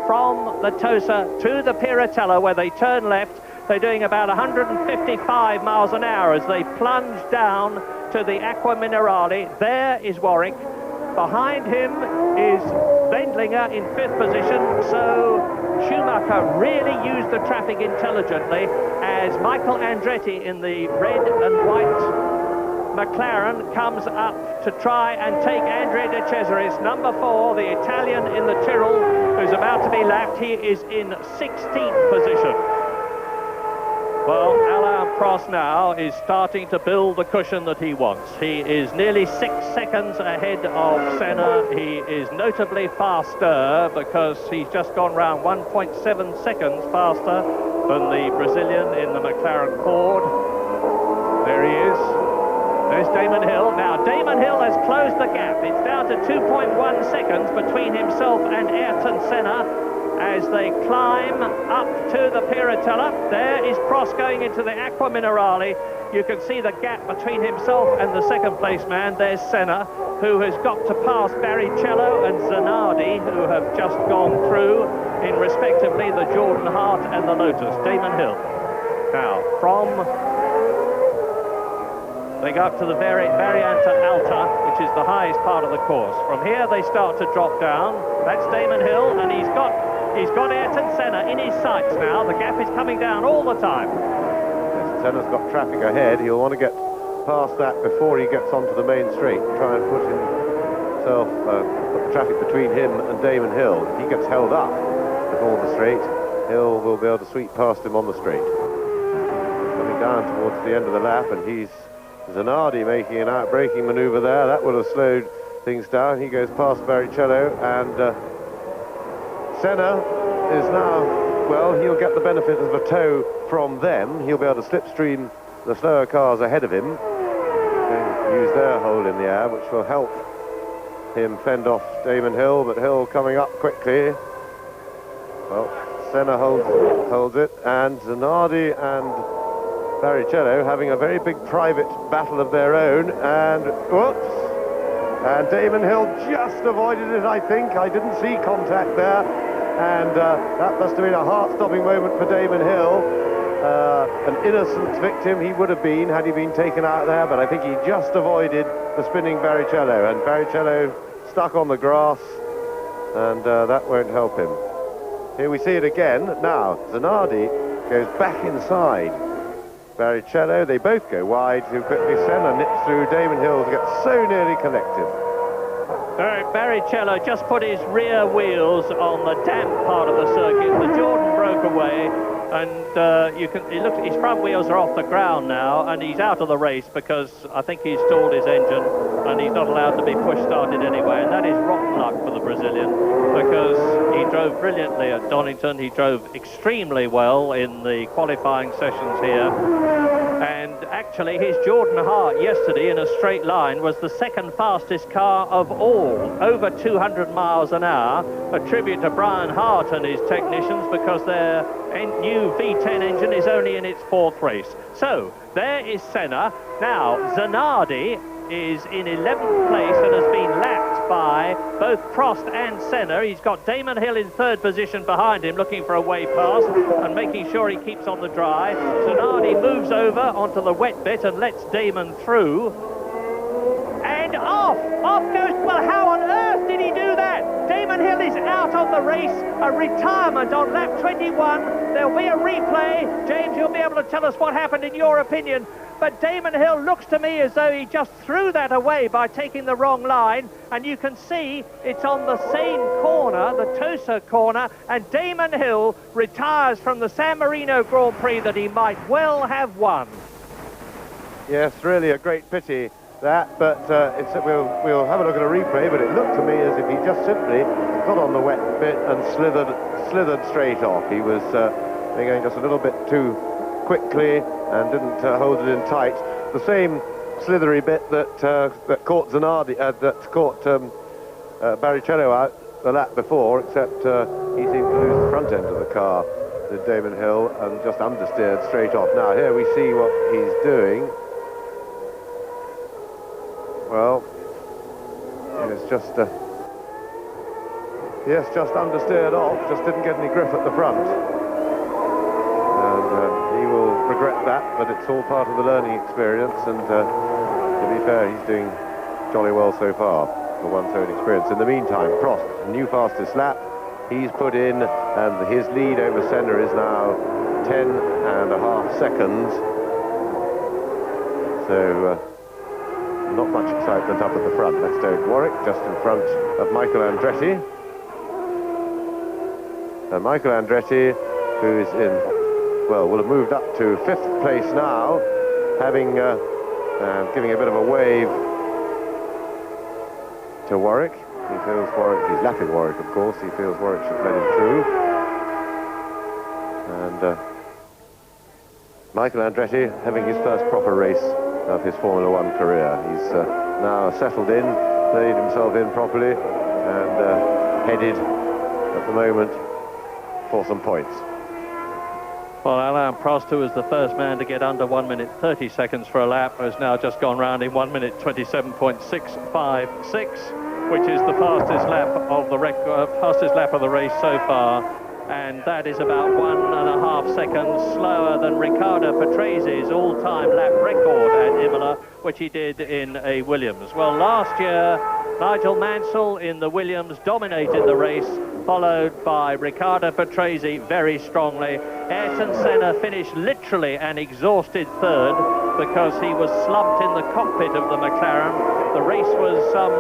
from the Tosa to the Piratella, where they turn left. They're doing about 155 miles an hour as they plunge down to the Acqua Minerale. There is Warwick. Behind him is Wendlinger in 5th position, so Schumacher really used the traffic intelligently as Michael Andretti in the red and white McLaren comes up to try and take Andrea De Cesaris, number 4, the Italian in the Tyrrell, who's about to be lapped. He is in 16th position. Well, Alain Prost now is starting to build the cushion that he wants. He is nearly 6 seconds ahead of Senna. He is notably faster because he's just gone round 1.7 seconds faster than the Brazilian in the McLaren Ford. There he is. There's Damon Hill. Now, Damon Hill has closed the gap. It's down to 2.1 seconds between himself and Ayrton Senna as they climb up to the Piratella. There is Prost going into the Acqua Minerale. You can see the gap between himself and the second place man. There's Senna, who has got to pass Barrichello and Zanardi, who have just gone through in respectively the Jordan Hart and the Lotus. Damon Hill. Now, they go up to the Variante Alta, which is the highest part of the course. From here, they start to drop down. That's Damon Hill, and he's got Ayrton Senna in his sights now. The gap is coming down all the time. Yes, Senna's got traffic ahead. He'll want to get past that before he gets onto the main straight, try and put in himself, put the traffic between him and Damon Hill. If he gets held up before the straight, Hill will be able to sweep past him on the straight. Coming down towards the end of the lap, and he's Zanardi making an out-braking manoeuvre there. That would have slowed things down. He goes past Barrichello, and Senna is now, well, he'll get the benefit of a tow from them. He'll be able to slipstream the slower cars ahead of him and use their hold in the air, which will help him fend off Damon Hill, but Hill coming up quickly. Well, Senna holds it, and Zanardi and Barrichello having a very big private battle of their own, and whoops, and Damon Hill just avoided it, I think. I didn't see contact there, and that must have been a heart-stopping moment for Damon Hill. An innocent victim he would have been had he been taken out there, but I think he just avoided the spinning Barrichello, and Barrichello stuck on the grass, and that won't help him. Here we see it again. Now, Zanardi goes back inside Barrichello. They both go wide too quickly. Senna nips through. Damon Hill gets so nearly collected. Barrichello just put his rear wheels on the damp part of the circuit. The Jordan broke away, and his front wheels are off the ground now, and he's out of the race because I think he's stalled his engine, and he's not allowed to be push-started anyway, and that is rotten luck for the Brazilian, because he drove brilliantly at Donington. He drove extremely well in the qualifying sessions here, and actually his Jordan Hart yesterday in a straight line was the second fastest car of all, over 200 miles an hour, a tribute to Brian Hart and his technicians, because their new V10 engine is only in its fourth race. So there is Senna. Now Zanardi is in 11th place and has been lapped by both Prost and Senna. He's got Damon Hill in third position behind him, looking for a way past and making sure he keeps on the dry. Zanardi moves over onto the wet bit and lets Damon through. And off goes, well, how on earth did he do that? Damon Hill is out of the race, a retirement on lap 21. There'll be a replay. James, you'll be able to tell us what happened in your opinion. But Damon Hill looks to me as though he just threw that away by taking the wrong line. And you can see it's on the same corner, the Tosa corner, and Damon Hill retires from the San Marino Grand Prix that he might well have won. Yes, really a great pity that, but we'll have a look at a replay, but it looked to me as if he just simply got on the wet bit and slithered straight off. He was going just a little bit too quickly and didn't hold it in tight. The same slithery bit that caught Zanardi, that caught Barrichello out the lap before, except he seemed to lose the front end of the car, did Damon Hill, and just understeered straight off. Now here we see what he's doing. Well, it's just understeered off, just didn't get any grip at the front. And he will regret that, but it's all part of the learning experience, and to be fair, he's doing jolly well so far for one's own experience. In the meantime, Prost, new fastest lap, he's put in, and his lead over Senna is now 10.5 seconds. So, not much excitement up at the front. Let's go to Warwick, just in front of Michael Andretti. And Michael Andretti, who is in, well, will have moved up to 5th place now, having giving a bit of a wave to Warwick. He feels Warwick, he's lapping Warwick, of course. He feels Warwick should let him through. And Michael Andretti having his first proper race of his Formula One career. He's now settled in, played himself in properly, and headed at the moment for some points. Well, Alain Prost, who was the first man to get under 1 minute 30 seconds for a lap, has now just gone round in 1 minute 27.656, which is the fastest lap of the race so far. And that is about 1.5 seconds slower than Riccardo Patrese's all-time lap record at Imola, which he did in a Williams. Well, last year Nigel Mansell in the Williams dominated the race, followed by Riccardo Patrese very strongly. Ayrton Senna finished literally an exhausted third because he was slumped in the cockpit of the McLaren. The race was some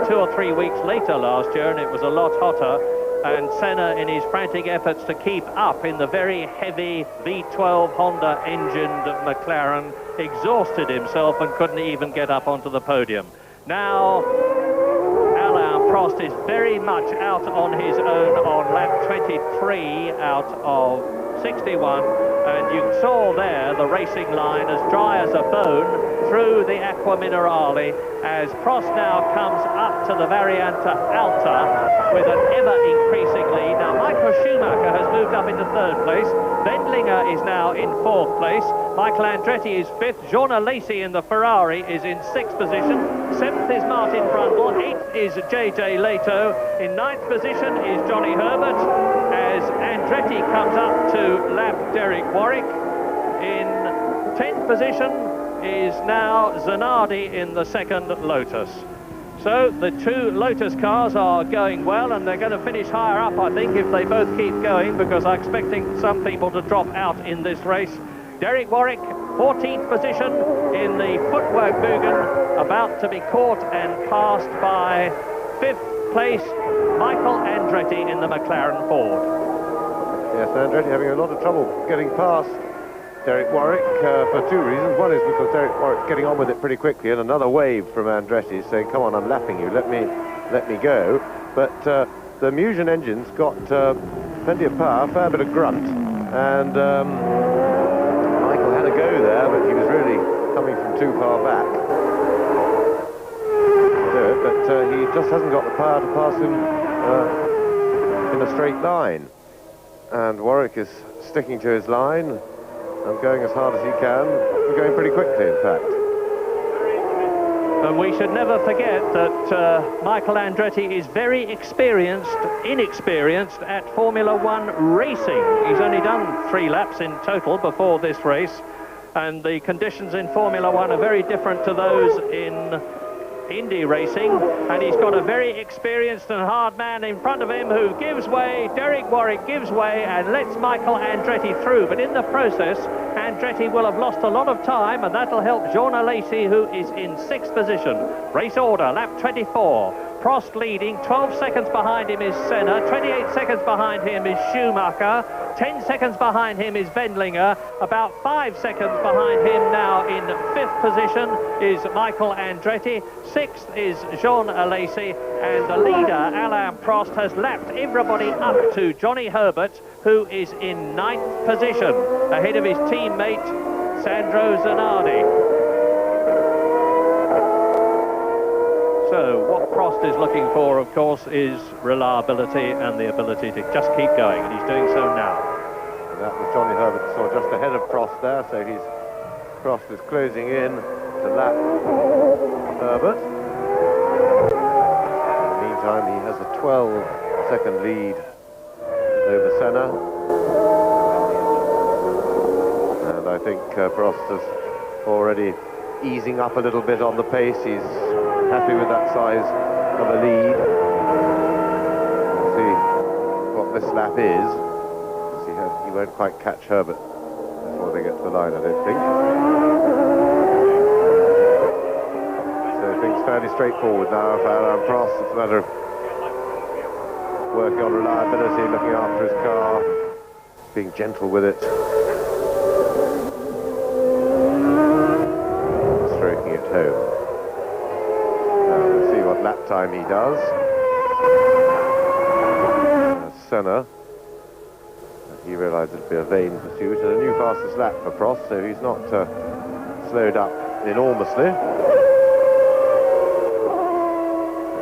2 or 3 weeks later last year, and it was a lot hotter. And Senna, in his frantic efforts to keep up in the very heavy V12 Honda engined McLaren, exhausted himself and couldn't even get up onto the podium. Now Alain Prost is very much out on his own on lap 23 out of 61, and you saw there the racing line as dry as a bone through the Aqua Minerale as Prost now comes up to the Variante Alta with an ever-increasing lead. Now Michael Schumacher has moved up into third place. Wendlinger is now in fourth place. Michael Andretti is fifth. Jean Alesi in the Ferrari is in sixth position. Seventh is Martin Brundle. Eighth is J.J. Leto. In ninth position is Johnny Herbert as Andretti comes up to lap Derek Warwick. In 10th position is now Zanardi in the second Lotus. So the two Lotus cars are going well, and they're going to finish higher up, I think, if they both keep going, because I'm expecting some people to drop out in this race. Derek Warwick, 14th position in the footwork Mugen, about to be caught and passed by 5th place Michael Andretti in the McLaren Ford. Yes, Andretti having a lot of trouble getting past Derek Warwick for two reasons. One is because Derek Warwick's getting on with it pretty quickly, and another wave from Andretti saying, come on, I'm lapping you, let me go. But the Mugen engine's got plenty of power, fair bit of grunt, and Michael had a go there, but he was really coming from too far back to do it, but he just hasn't got the power to pass him in a straight line. And Warwick is sticking to his line and going as hard as he can, and going pretty quickly, in fact. And we should never forget that Michael Andretti is very inexperienced at Formula One racing. He's only done 3 laps in total before this race, and the conditions in Formula One are very different to those in Indy racing, and he's got a very experienced and hard man in front of him who gives way. Derek Warwick gives way and lets Michael Andretti through, but in the process Andretti will have lost a lot of time, and that'll help Jean Alesi, who is in 6th position. Race order, lap 24. Prost leading, 12 seconds behind him is Senna, 28 seconds behind him is Schumacher, 10 seconds behind him is Wendlinger, about 5 seconds behind him now in 5th position is Michael Andretti, 6th is Jean Alesi, and the leader, Alain Prost, has lapped everybody up to Johnny Herbert, who is in 9th position, ahead of his teammate, Sandro Zanardi. So what Prost is looking for, of course, is reliability and the ability to just keep going, and he's doing so now. And that was Johnny Herbert, saw just ahead of Prost there, so Prost is closing in to lap Herbert. In the meantime, he has a 12-second lead over Senna. And I think Prost is already easing up a little bit on the pace. He's happy with that size of a lead. We'll see what this lap is. See, he won't quite catch Herbert before they get to the line, I don't think. So things fairly straightforward now for Alain Prost. It's a matter of working on reliability, looking after his car, being gentle with it, stroking it home. We'll see what lap time he does. Senna, he realised it'd be a vain pursuit, and a new fastest lap for Prost, so he's not slowed up enormously.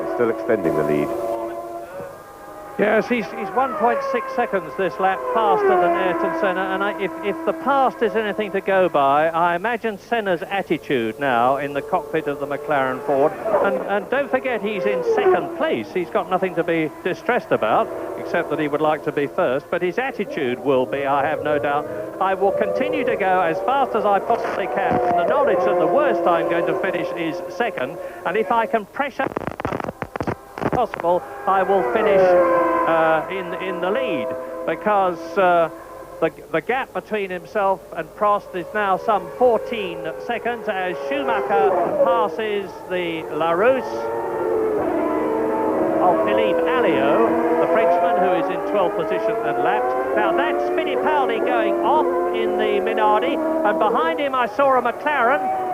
He's still extending the lead. Yes, he's 1.6 seconds this lap faster than Ayrton Senna, and if the past is anything to go by, I imagine Senna's attitude now in the cockpit of the McLaren Ford, and don't forget he's in 2nd place. He's got nothing to be distressed about, except that he would like to be first, but his attitude will be, I have no doubt, I will continue to go as fast as I possibly can, and the knowledge that the worst I'm going to finish is 2nd, and if I can pressure possible, I will finish in the lead, because the gap between himself and Prost is now some 14 seconds as Schumacher passes the Larousse of Philippe Alliot, the Frenchman who is in 12th position and lapped. Now that's Fittipaldi going off in the Minardi, and behind him I saw a McLaren.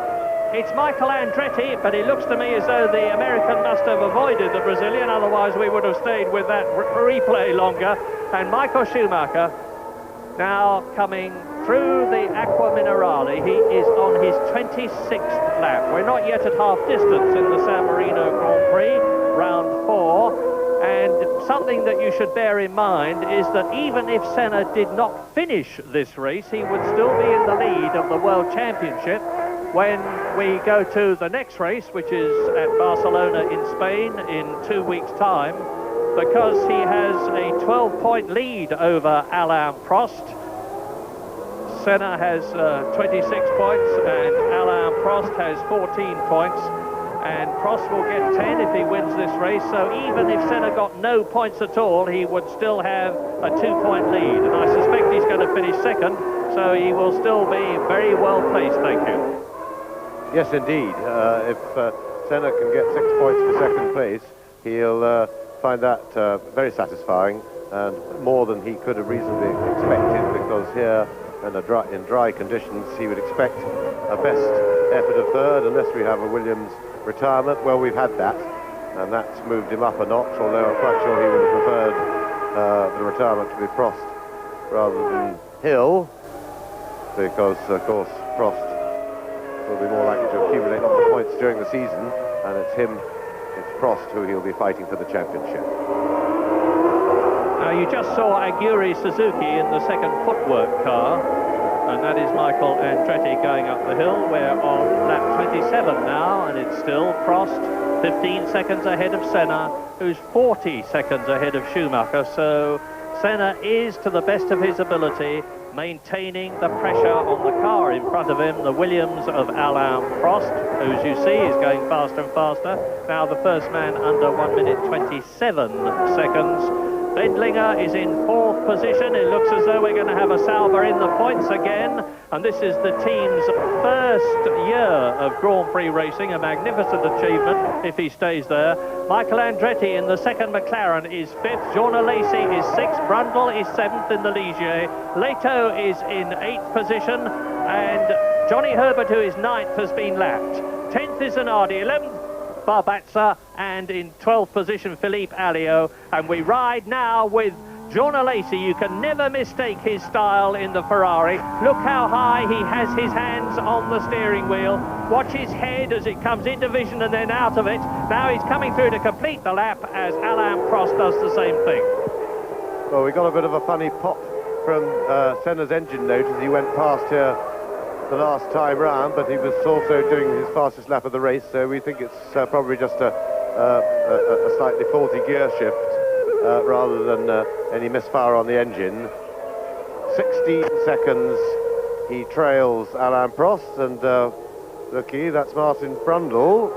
It's Michael Andretti, but it looks to me as though the American must have avoided the Brazilian, otherwise we would have stayed with that replay longer. And Michael Schumacher now coming through the Aqua Minerale. He is on his 26th lap. We're not yet at half distance in the San Marino Grand Prix, round 4. And something that you should bear in mind is that even if Senna did not finish this race, he would still be in the lead of the World Championship when we go to the next race, which is at Barcelona in Spain in 2 weeks' time, because he has a 12-point lead over Alain Prost. Senna has 26 points and Alain Prost has 14 points, and Prost will get 10 if he wins this race. So even if Senna got no points at all, he would still have a 2-point lead, and I suspect he's going to finish second, so he will still be very well placed. Thank you. Yes, indeed. If Senna can get 6 points for second place, he'll find that very satisfying, and more than he could have reasonably expected, because here in dry conditions he would expect a best effort of third, unless we have a Williams retirement. Well, we've had that, and that's moved him up a notch, although I'm quite sure he would have preferred the retirement to be Prost rather than Hill, because of course Prost will be more likely to accumulate lots of points during the season, and it's Prost who he'll be fighting for the championship. Now you just saw Aguri Suzuki in the second footwork car, and that is Michael Andretti going up the hill. We're on lap 27 now, and it's still Prost 15 seconds ahead of Senna, who's 40 seconds ahead of Schumacher. So Senna is, to the best of his ability, maintaining the pressure on the car in front of him, the Williams of Alain Prost, who, as you see, is going faster and faster. Now the first man under 1 minute 27 seconds. Bendlinger is in 4th position. It looks as though we're going to have a Sauber in the points again, and this is the team's first year of Grand Prix racing, a magnificent achievement if he stays there. Michael Andretti in the second McLaren is 5th, Jean Alesi is 6th, Brundle is 7th in the Ligier, Leto is in 8th position, and Johnny Herbert, who is 9th, has been lapped. 10th is Zanardi, 11th Barbazza, and in 12th position Philippe Alliot, and we ride now with Jean Alesi. You can never mistake his style in the Ferrari. Look how high he has his hands on the steering wheel. Watch his head as it comes into vision and then out of it. Now he's coming through to complete the lap as Alain Prost does the same thing. Well, we got a bit of a funny pop from Senna's engine note as he went past here the last time round, but he was also doing his fastest lap of the race, so we think it's probably just a slightly faulty gear shift rather than any misfire on the engine. 16 seconds he trails Alain Prost, and looky, that's Martin Brundle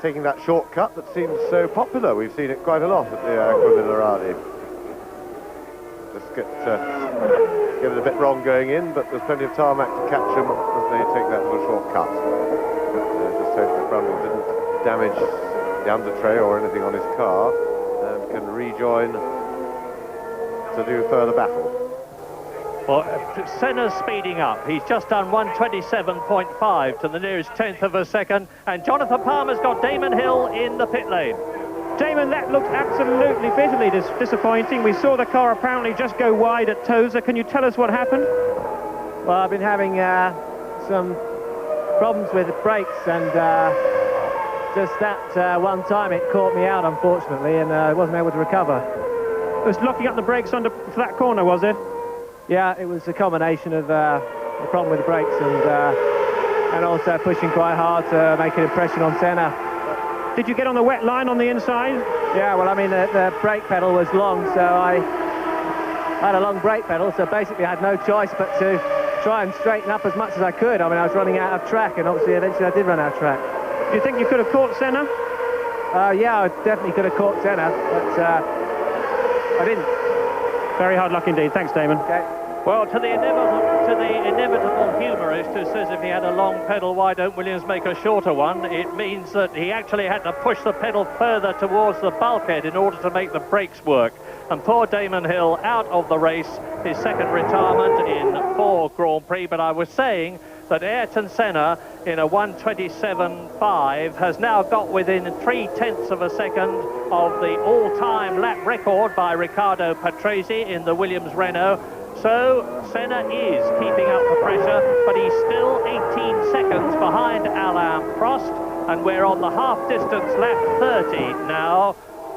taking that shortcut that seems so popular. We've seen it quite a lot at the Aqua Minerale. Just get it a bit wrong going in, but there's plenty of tarmac to catch them as they take that little shortcut. Just hope that Brundle didn't damage the under tray or anything on his car, and can rejoin to do further battle. Well, Senna's speeding up. He's just done 1:27.5 to the nearest 10th of a second, and Jonathan Palmer's got Damon Hill in the pit lane. Damon, that looked absolutely bitterly disappointing. We saw the car apparently just go wide at Tosa. Can you tell us what happened? Well, I've been having some problems with the brakes, and just that one time it caught me out, unfortunately, and I wasn't able to recover. It was locking up the brakes for that corner, was it? Yeah, it was a combination of the problem with the brakes and also pushing quite hard to make an impression on Senna. Did you get on the wet line on the inside? Yeah, well, I mean, the brake pedal was long, so I had a long brake pedal, so basically I had no choice but to try and straighten up as much as I could. I mean, I was running out of track, and obviously eventually I did run out of track. Do you think you could have caught Senna? Yeah, I definitely could have caught Senna, but I didn't. Very hard luck indeed. Thanks, Damon. Okay. Well, to the inevitable humorist who says if he had a long pedal, why don't Williams make a shorter one? It means that he actually had to push the pedal further towards the bulkhead in order to make the brakes work. And poor Damon Hill out of the race, his second retirement in 4 Grand Prix. But I was saying that Ayrton Senna in a 1:27.5 has now got within 0.3 of a second of the all-time lap record by Riccardo Patrese in the Williams Renault. So Senna is keeping up the pressure, but he's still 18 seconds behind Alain Prost, and we're on the half-distance lap 30 now.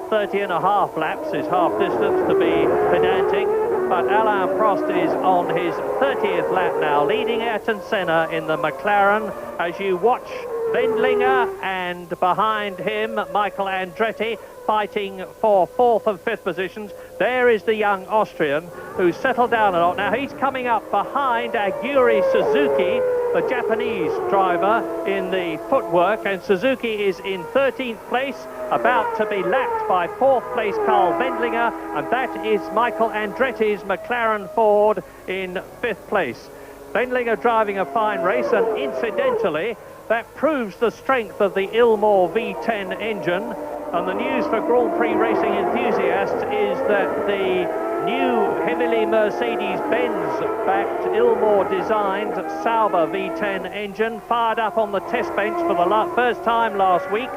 30.5 laps is half-distance, to be pedantic, but Alain Prost is on his 30th lap now, leading Ayrton Senna in the McLaren, as you watch Wendlinger and behind him Michael Andretti fighting for 4th and 5th positions. There is the young Austrian who's settled down a lot. Now he's coming up behind Aguri Suzuki, the Japanese driver in the footwork, and Suzuki is in 13th place, about to be lapped by 4th place Carl Wendlinger, and that is Michael Andretti's McLaren Ford in 5th place. Wendlinger driving a fine race, and incidentally that proves the strength of the Ilmor V10 engine. And the news for Grand Prix racing enthusiasts is that the new heavily Mercedes-Benz backed Ilmor designed Sauber V10 engine fired up on the test bench for the first time last week,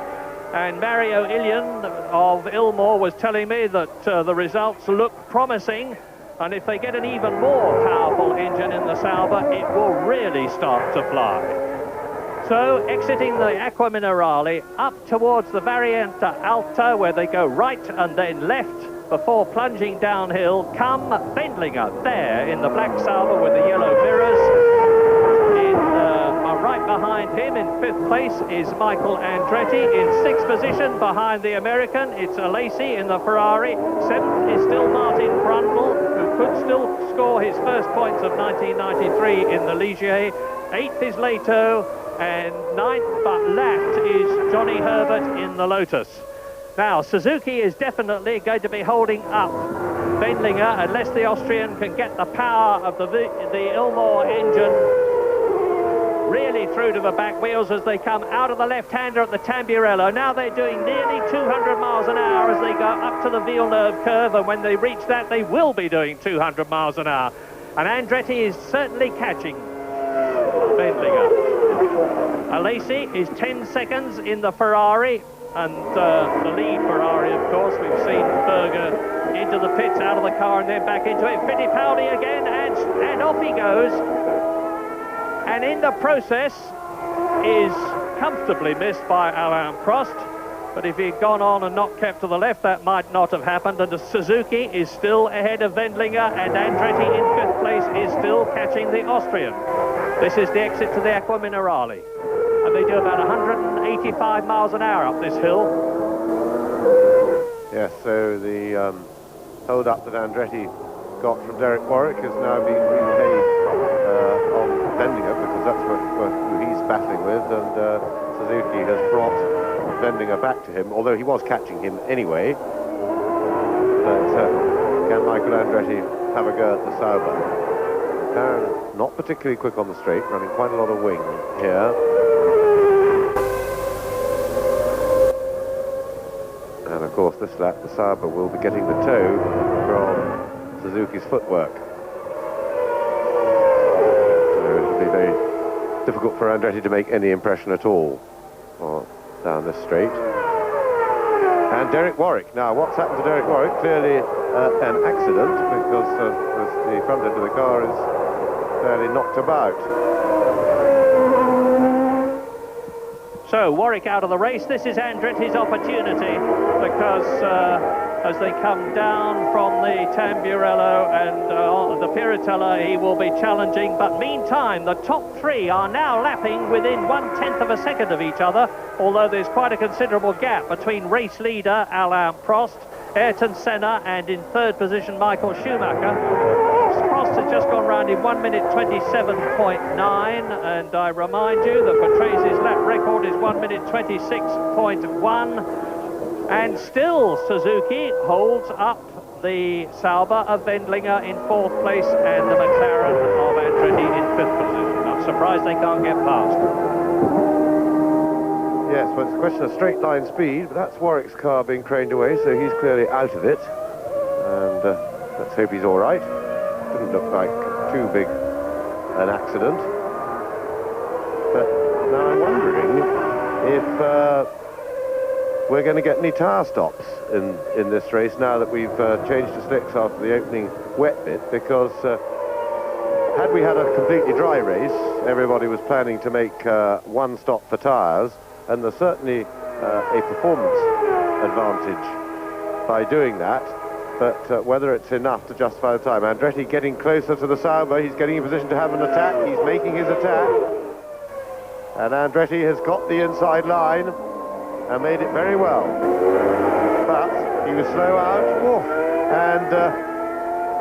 and Mario Ilian of Ilmor was telling me that the results look promising, and if they get an even more powerful engine in the Sauber, it will really start to fly. So, exiting the Acqua Minerale, up towards the Variante Alta, where they go right and then left before plunging downhill, come Wendlinger, there in the black Sauber with the yellow mirrors. Right behind him in 5th place is Michael Andretti. In 6th position behind the American, it's Alesi in the Ferrari. 7th is still Martin Brundle, who could still score his first points of 1993 in the Ligier. 8th is Leto, and 9th, but lapped, is Johnny Herbert in the Lotus. Now, Suzuki is definitely going to be holding up Wendlinger unless the Austrian can get the power of the Ilmor engine really through to the back wheels as they come out of the left-hander at the Tamburello. Now they're doing nearly 200 miles an hour as they go up to the Villeneuve curve, and when they reach that, they will be doing 200 miles an hour. And Andretti is certainly catching Wendlinger. Alesi is 10 seconds in the Ferrari, and the lead Ferrari, of course. We've seen Berger into the pits, out of the car, and then back into it. Fittipaldi again, and off he goes. And in the process is comfortably missed by Alain Prost. But if he'd gone on and not kept to the left, that might not have happened. And Suzuki is still ahead of Wendlinger, and Andretti in 5th place is still catching the Austrian. This is the exit to the Acqua Minerale. And they do about 185 miles an hour up this hill. Yes, so the hold-up that Andretti got from Derek Warwick has now been repaid on Wendlinger, because that's who he's battling with, and Suzuki has brought Wendlinger back to him, although he was catching him anyway. But can Michael Andretti have a go at the Sauber? Not particularly quick on the straight, running quite a lot of wing here. And of course this lap the Sauber will be getting the tow from Suzuki's footwork. So it'll be very difficult for Andretti to make any impression at all down this straight. And Derek Warwick. Now, what's happened to Derek Warwick? Clearly an accident, because the front end of the car is fairly knocked about. So, Warwick out of the race. This is Andretti's opportunity, because as they come down from the Tamburello and the Piratella, he will be challenging. But meantime, the top 3 are now lapping within 1/10 of a second of each other, although there's quite a considerable gap between race leader Alain Prost, Ayrton Senna, and in 3rd position Michael Schumacher. Prost has just gone round in 1 minute 27.9, and I remind you that Patrese's lap record is 1 minute 26.1. And still Suzuki holds up the Sauber of Wendlinger in 4th place and the McLaren of Andretti in 5th position. I'm surprised they can't get past. Yes, well, it's a question of straight line speed, but that's Warwick's car being craned away, so he's clearly out of it. And let's hope he's all right. Didn't look like too big an accident. But now I'm wondering if we're going to get any tyre stops in this race now that we've changed to slicks after the opening wet bit, because had we had a completely dry race, everybody was planning to make one stop for tyres, and there's certainly a performance advantage by doing that, but whether it's enough to justify the time. Andretti getting closer to the Sauber, he's getting in position to have an attack, he's making his attack, and Andretti has got the inside line and made it very well, but he was slow out, and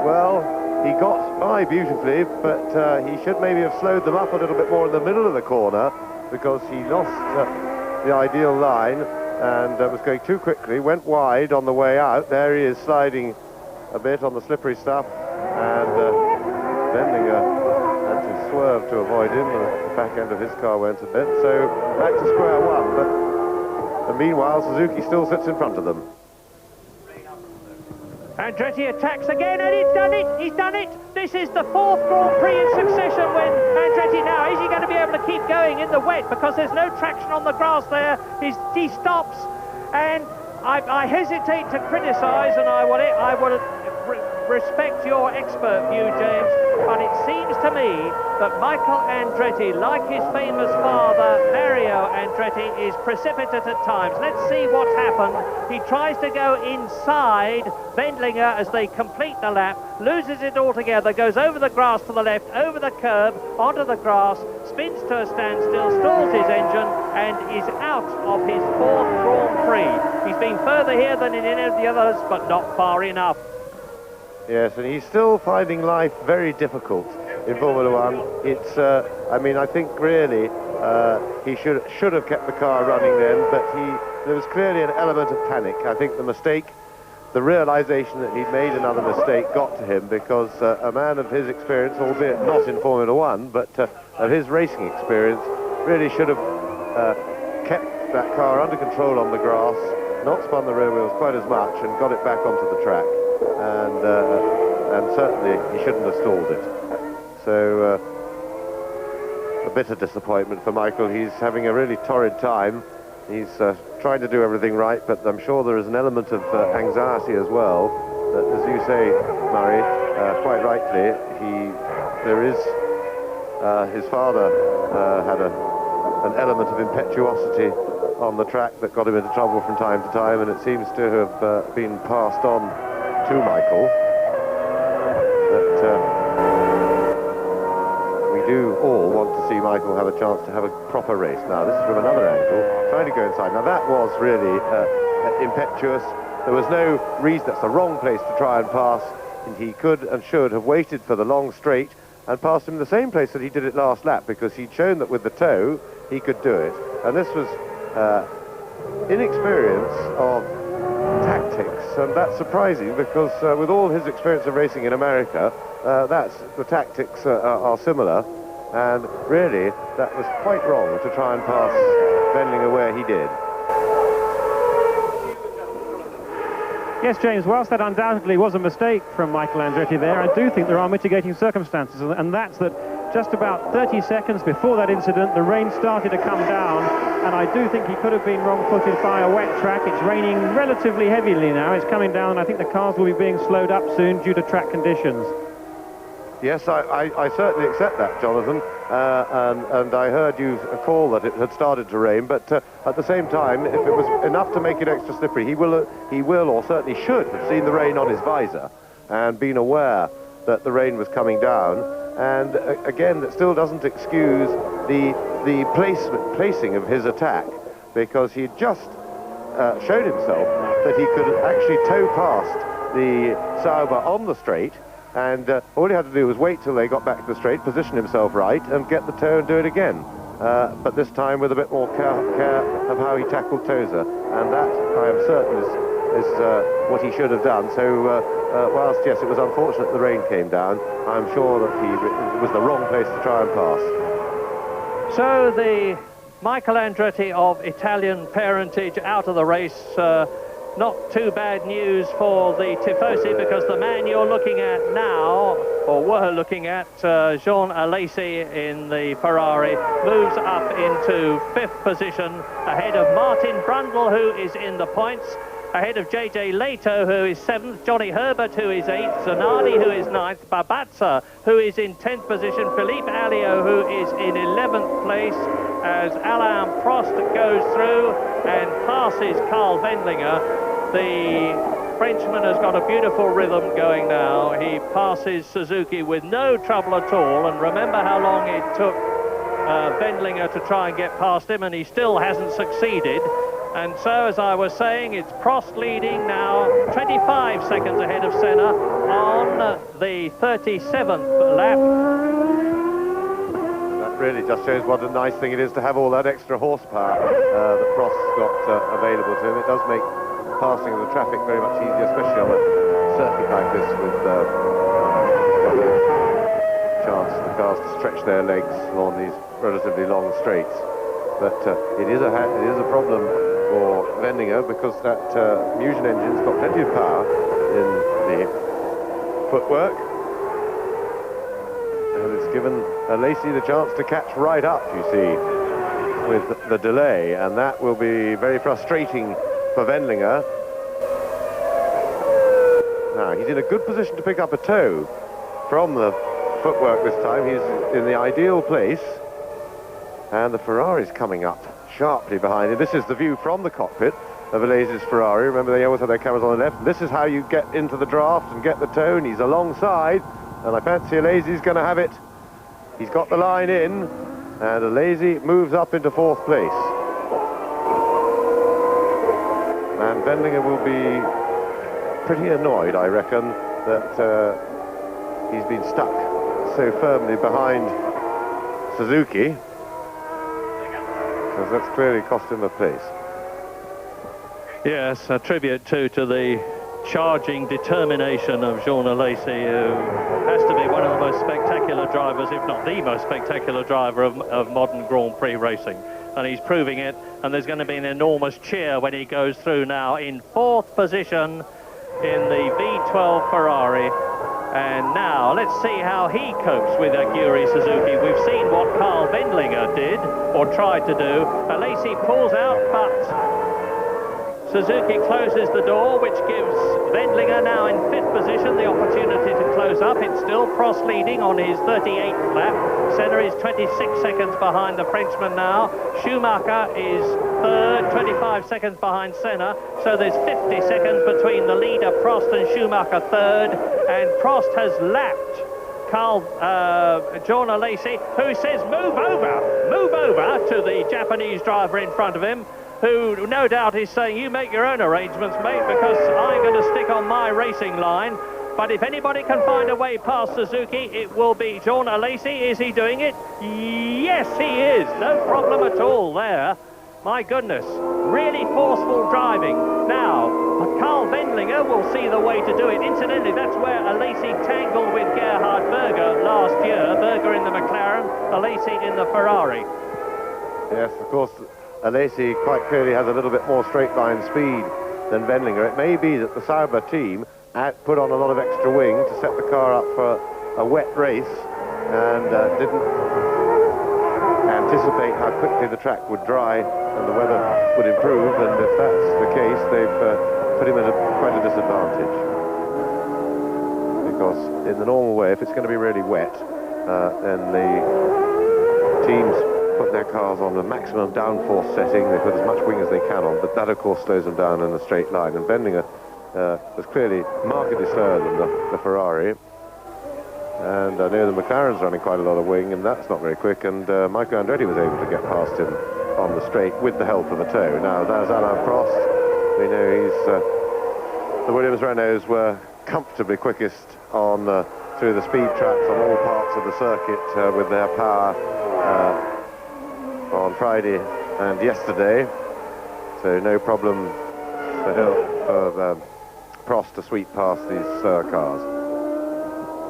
well, he got by beautifully, but he should maybe have slowed them up a little bit more in the middle of the corner, because he lost the ideal line and was going too quickly, went wide on the way out. There he is sliding a bit on the slippery stuff, and Wendlinger had to swerve to avoid him. The back end of his car went a bit, so back to square one. But meanwhile, Suzuki still sits in front of them. Andretti attacks again, and he's done it! He's done it! This is the 4th Grand Prix in succession when Andretti now, is he going to be able to keep going in the wet, because there's no traction on the grass there? He stops, and I hesitate to criticise, and I would respect your expert view, James, but it seems to me that Michael Andretti, like his famous father Mario Andretti, is precipitate at times. Let's see what happened. He tries to go inside Wendlinger as they complete the lap, loses it altogether, goes over the grass to the left, over the curb, onto the grass, spins to a standstill, stalls his engine, and is out of his 4th Grand Prix. He's been further here than in any of the others, but not far enough. Yes, and he's still finding life very difficult in Formula One. It's, I mean, I think really he should have kept the car running then, but there was clearly an element of panic. I think the mistake, the realization that he'd made another mistake got to him, because a man of his experience, albeit not in Formula One, but of his racing experience, really should have kept that car under control on the grass, not spun the rear wheels quite as much, and got it back onto the track. And certainly he shouldn't have stalled it. So a bitter disappointment for Michael. He's having a really torrid time. He's trying to do everything right, but I'm sure there is an element of anxiety as well. That, as you say, Murray, quite rightly, his father had an element of impetuosity on the track that got him into trouble from time to time, and it seems to have been passed on to Michael. But we do all want to see Michael have a chance to have a proper race. Now, this is from another angle, trying to go inside. Now, that was really impetuous. There was no reason, that's the wrong place to try and pass, and he could and should have waited for the long straight and passed him in the same place that he did it last lap, because he'd shown that with the toe he could do it. And this was inexperience of tactics, and that's surprising, because with all his experience of racing in America, the tactics are similar, and really that was quite wrong to try and pass Wendlinger where he did. Yes, James, whilst that undoubtedly was a mistake from Michael Andretti there, I do think there are mitigating circumstances, and that's that just about 30 seconds before that incident, the rain started to come down, and I do think he could have been wrong-footed by a wet track. It's raining relatively heavily now. It's coming down. I think the cars will be being slowed up soon due to track conditions. Yes, I certainly accept that, Jonathan, and I heard you call that it had started to rain, but at the same time, if it was enough to make it extra slippery, he will or certainly should have seen the rain on his visor and been aware that the rain was coming down. And again, that still doesn't excuse the placing of his attack, because he just showed himself that he could actually tow past the Sauber on the straight, and all he had to do was wait till they got back to the straight, position himself right, and get the toe and do it again. but this time with a bit more care of how he tackled Tozer, and that, I am certain, is what he should have done. So, whilst, yes, it was unfortunate the rain came down, I'm sure that it was the wrong place to try and pass. So the Michael Andretti of Italian parentage out of the race. Not too bad news for the Tifosi, because the man you're looking at now, or were looking at, Jean Alesi in the Ferrari, moves up into 5th position ahead of Martin Brundle, who is in the points, ahead of JJ Leto, who is 7th, Johnny Herbert, who is 8th, Zanardi, who is 9th, Babazza, who is in 10th position, Philippe Alliot, who is in 11th place, as Alain Prost goes through and passes Carl Wendlinger. The Frenchman has got a beautiful rhythm going now. He passes Suzuki with no trouble at all, and remember how long it took Wendlinger to try and get past him, and he still hasn't succeeded. And so, as I was saying, it's Prost leading now, 25 seconds ahead of Senna on the 37th lap. That really just shows what a nice thing it is to have all that extra horsepower that Prost's got available to him. It does make passing of the traffic very much easier, especially on a circuit like this, with the chance for the cars to stretch their legs on these relatively long straights. But it is a problem for Wendlinger, because that Mugen engine's got plenty of power in the footwork, and it's given Alesi the chance to catch right up, you see, with the delay, and that will be very frustrating for Wendlinger. Now, he's in a good position to pick up a toe from the footwork this time. He's in the ideal place, and the Ferrari's coming up sharply behind him. This is the view from the cockpit of Alesi's Ferrari. Remember, they always have their cameras on the left. This is how you get into the draft and get the toe, and he's alongside, and I fancy Alesi's going to have it. He's got the line in, and Alesi moves up into 4th place. And Wendlinger will be pretty annoyed, I reckon, that he's been stuck so firmly behind Suzuki, because that's clearly cost him a place. Yes, a tribute to the charging determination of Jean Alesi, who has to be one of the most spectacular drivers, if not the most spectacular driver of modern Grand Prix racing. And he's proving it, and there's going to be an enormous cheer when he goes through now in 4th position in the V12 Ferrari. And now let's see how he copes with Aguri Suzuki. We've seen what Carl Wendlinger did, or tried to do. Alesi pulls out, but Suzuki closes the door, which gives Wendlinger now in 5th position the opportunity to close up. It's still Prost leading on his 38th lap. Senna is 26 seconds behind the Frenchman now. Schumacher is 3rd, 25 seconds behind Senna. So there's 50 seconds between the leader Prost and Schumacher 3rd. And Prost has lapped Jean Alesi, who says move over to the Japanese driver in front of him, who no doubt is saying, you make your own arrangements, mate, because I'm going to stick on my racing line. But if anybody can find a way past Suzuki, it will be Jean Alesi. Is he doing it? Yes, he is. No problem at all there. My goodness, really forceful driving. Now, Carl Wendlinger will see the way to do it. Incidentally, that's where Alesi tangled with Gerhard Berger last year. Berger in the McLaren, Alesi in the Ferrari. Yes, of course, Alesi quite clearly has a little bit more straight-line speed than Wendlinger. It may be that the Sauber team had put on a lot of extra wing to set the car up for a wet race, and didn't anticipate how quickly the track would dry and the weather would improve, and if that's the case, they've put him at quite a disadvantage. Because in the normal way, if it's going to be really wet, then the teams put their cars on the maximum downforce setting. They put as much wing as they can on, but that of course slows them down in a straight line, and Wendlinger was clearly markedly slower than the Ferrari. And I know the McLaren's running quite a lot of wing, and that's not very quick, and Michael Andretti was able to get past him on the straight with the help of a toe. Now there's Alain Prost. We know the Williams Renaults were comfortably quickest on through the speed traps on all parts of the circuit with their power on Friday and yesterday, so no problem for Prost to sweep past these cars.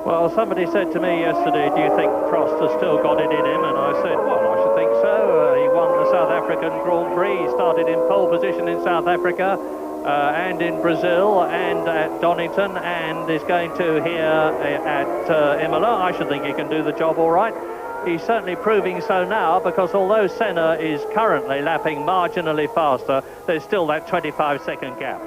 Well, somebody said to me yesterday, do you think Prost has still got it in him? And I said, well, I should think so. He won the South African Grand Prix. He started in pole position in South Africa and in Brazil and at Donington, and is going to here at Imola. I should think he can do the job all right. He's certainly proving so now, because although Senna is currently lapping marginally faster, there's still that 25-second gap.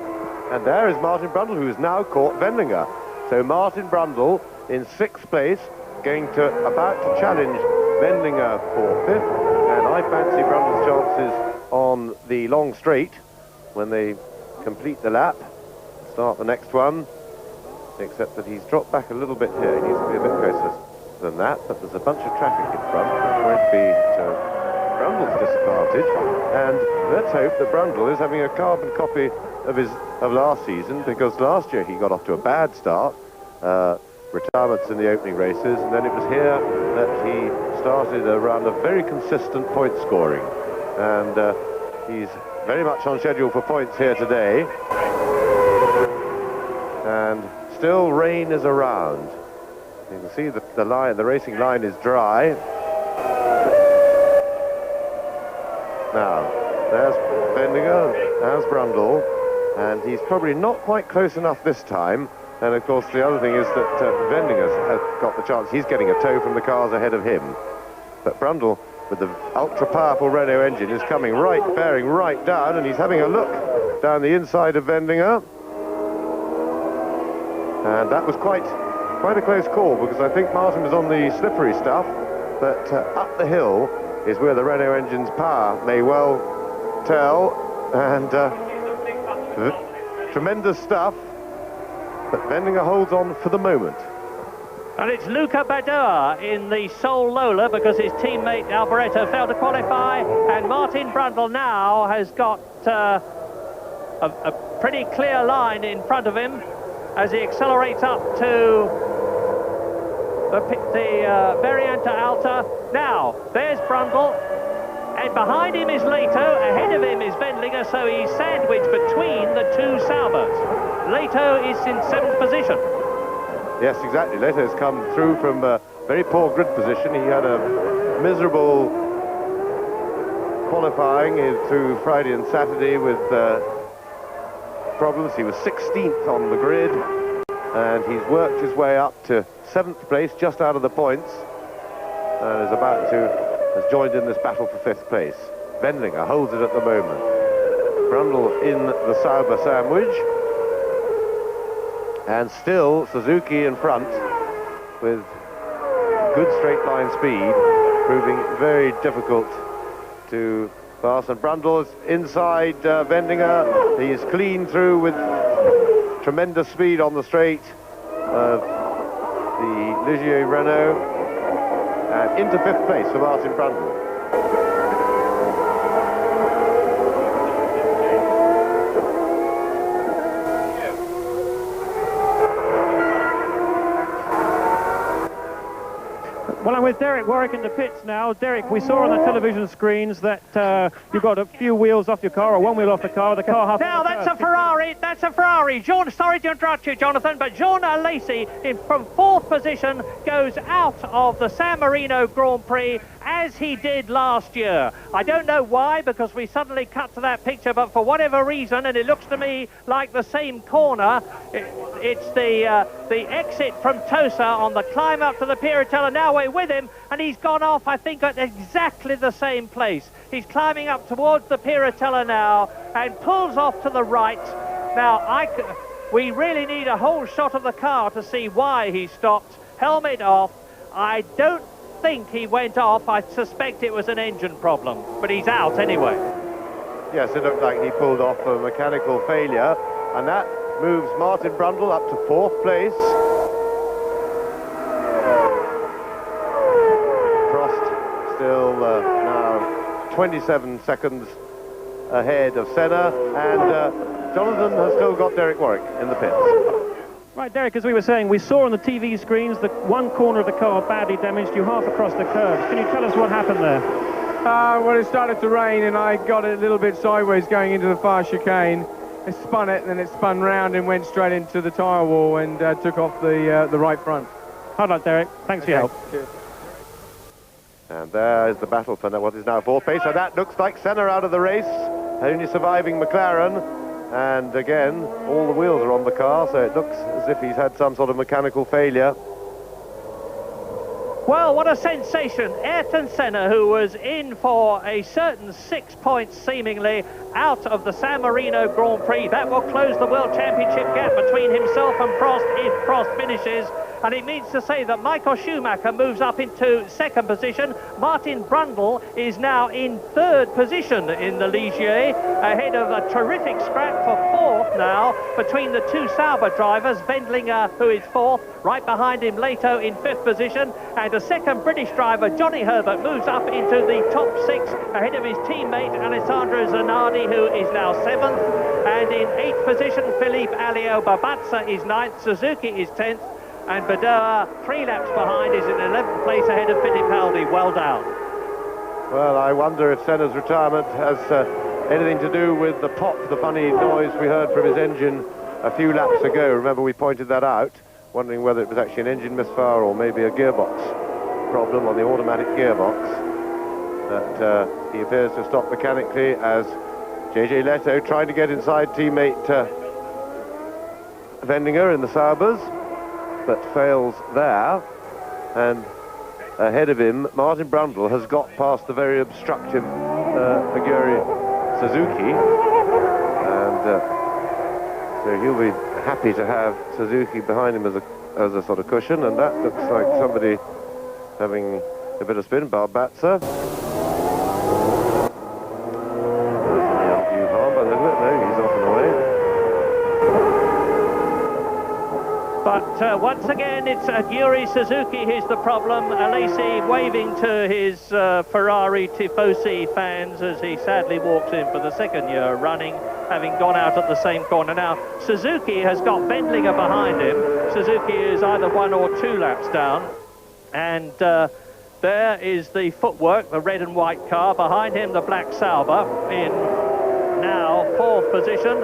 And there is Martin Brundle, who has now caught Vendinger. So Martin Brundle in 6th place, about to challenge Vendinger for 5th. And I fancy Brundle's chances on the long straight when they complete the lap, start the next one, except that he's dropped back a little bit here. He needs to be a bit closer than that, but there's a bunch of traffic in front. That won't be to Brundle's disadvantage. And let's hope that Brundle is having a carbon copy of last season, because last year he got off to a bad start, retirements in the opening races, and then it was here that he started a run of very consistent point scoring, and he's very much on schedule for points here today. And still rain is around. You can see that the racing line is dry. Now, there's Vendinger, there's Brundle, and he's probably not quite close enough this time. And of course, the other thing is that Vendinger has got the chance. He's getting a tow from the cars ahead of him. But Brundle, with the ultra-powerful Renault engine, is coming bearing right down, and he's having a look down the inside of Vendinger. And that was quite a close call, because I think Martin was on the slippery stuff, but up the hill is where the Renault engine's power may well tell, and tremendous stuff, but Vendinger holds on for the moment. And it's Luca Badoer in the sole Lola, because his teammate Alboreto failed to qualify, and Martin Brundle now has got a pretty clear line in front of him as he accelerates up to the Variante Alta. Now, there's Brundle, and behind him is Leto, ahead of him is Wendlinger, so he's sandwiched between the two Saubers. Leto is in 7th position. Yes, exactly. Leto's come through from a very poor grid position. He had a miserable qualifying through Friday and Saturday with problems. He was 16th on the grid, and he's worked his way up to 7th place, just out of the points, and has joined in this battle for 5th place. Wendlinger holds it at the moment. Brundle in the Sauber sandwich, and still Suzuki in front with good straight line speed, proving very difficult to pass. And Brundle is inside Wendlinger. He is clean through with tremendous speed on the straight of the Ligier Renault, and into 5th place for Martin Brundle. Well, I'm with Derek Warwick in the pits now. Derek, we saw on the television screens that you got a few wheels off your car, or one wheel off the car half. Now, that's a Ferrari, that's a Ferrari. Sorry to interrupt you, Jonathan, but Jean Alesi, from 4th position, goes out of the San Marino Grand Prix, as he did last year. I don't know why, because we suddenly cut to that picture, but for whatever reason, and it looks to me like the same corner, it's the exit from Tosa on the climb up to the Piratella. Now we're with him, and he's gone off, I think, at exactly the same place. He's climbing up towards the Piratella now and pulls off to the right. Now, we really need a whole shot of the car to see why he stopped. Helmet off. I don't think he went off. I suspect it was an engine problem, but he's out anyway. Yes, it looked like he pulled off a mechanical failure, and that moves Martin Brundle up to 4th place. Prost still now 27 seconds ahead of Senna, and Jonathan has still got Derek Warwick in the pits. Right, Derek, as we were saying, we saw on the TV screens that one corner of the car badly damaged you half across the curves. Can you tell us what happened there? Well, it started to rain and I got it a little bit sideways going into the far chicane. It spun it and then it spun round and went straight into the tyre wall and took off the right front. Hard luck, Derek. Thanks for your help. Cheers. And there is the battle for what is now fourth place. So that looks like Senna out of the race, only surviving McLaren. And again, all the wheels are on the car, so it looks as if he's had some sort of mechanical failure. Well, what a sensation. Ayrton Senna, who was in for a certain 6 points seemingly out of the San Marino Grand Prix. That will close the World Championship gap between himself and Prost if Prost finishes. And it means to say that Michael Schumacher moves up into second position. Martin Brundle is now in third position in the Ligier, ahead of a terrific scrap for fourth now between the two Sauber drivers. Wendlinger, who is fourth, right behind him Leto in fifth position, and a second British driver, Johnny Herbert, moves up into the top six ahead of his teammate Alessandro Zanardi, who is now seventh, and in eighth position Philippe Alliot Babazza is ninth, Suzuki is 10th, and Badoa, 3 laps behind, is in 11th place ahead of Fittipaldi. Well done. Well, I wonder if Senna's retirement has anything to do with the pop, the funny noise we heard from his engine a few laps ago. Remember, we pointed that out, wondering whether it was actually an engine misfire or maybe a gearbox problem on the automatic gearbox. But he appears to stop mechanically as JJ Leto trying to get inside teammate Wendlinger in the Saubers, but fails there. And ahead of him, Martin Brundle has got past the very obstructive Aguri Suzuki, and so he'll be happy to have Suzuki behind him as a sort of cushion, and that looks like somebody having a bit of spin. Babazza. But once again, it's Aguri Suzuki who's the problem. Alesi waving to his Ferrari Tifosi fans as he sadly walks in for the second year running, having gone out at the same corner. Now, Suzuki has got Wendlinger behind him. Suzuki is either 1 or 2 laps down. And there is the footwork, the red and white car. Behind him, the black Sauber in now 4th position.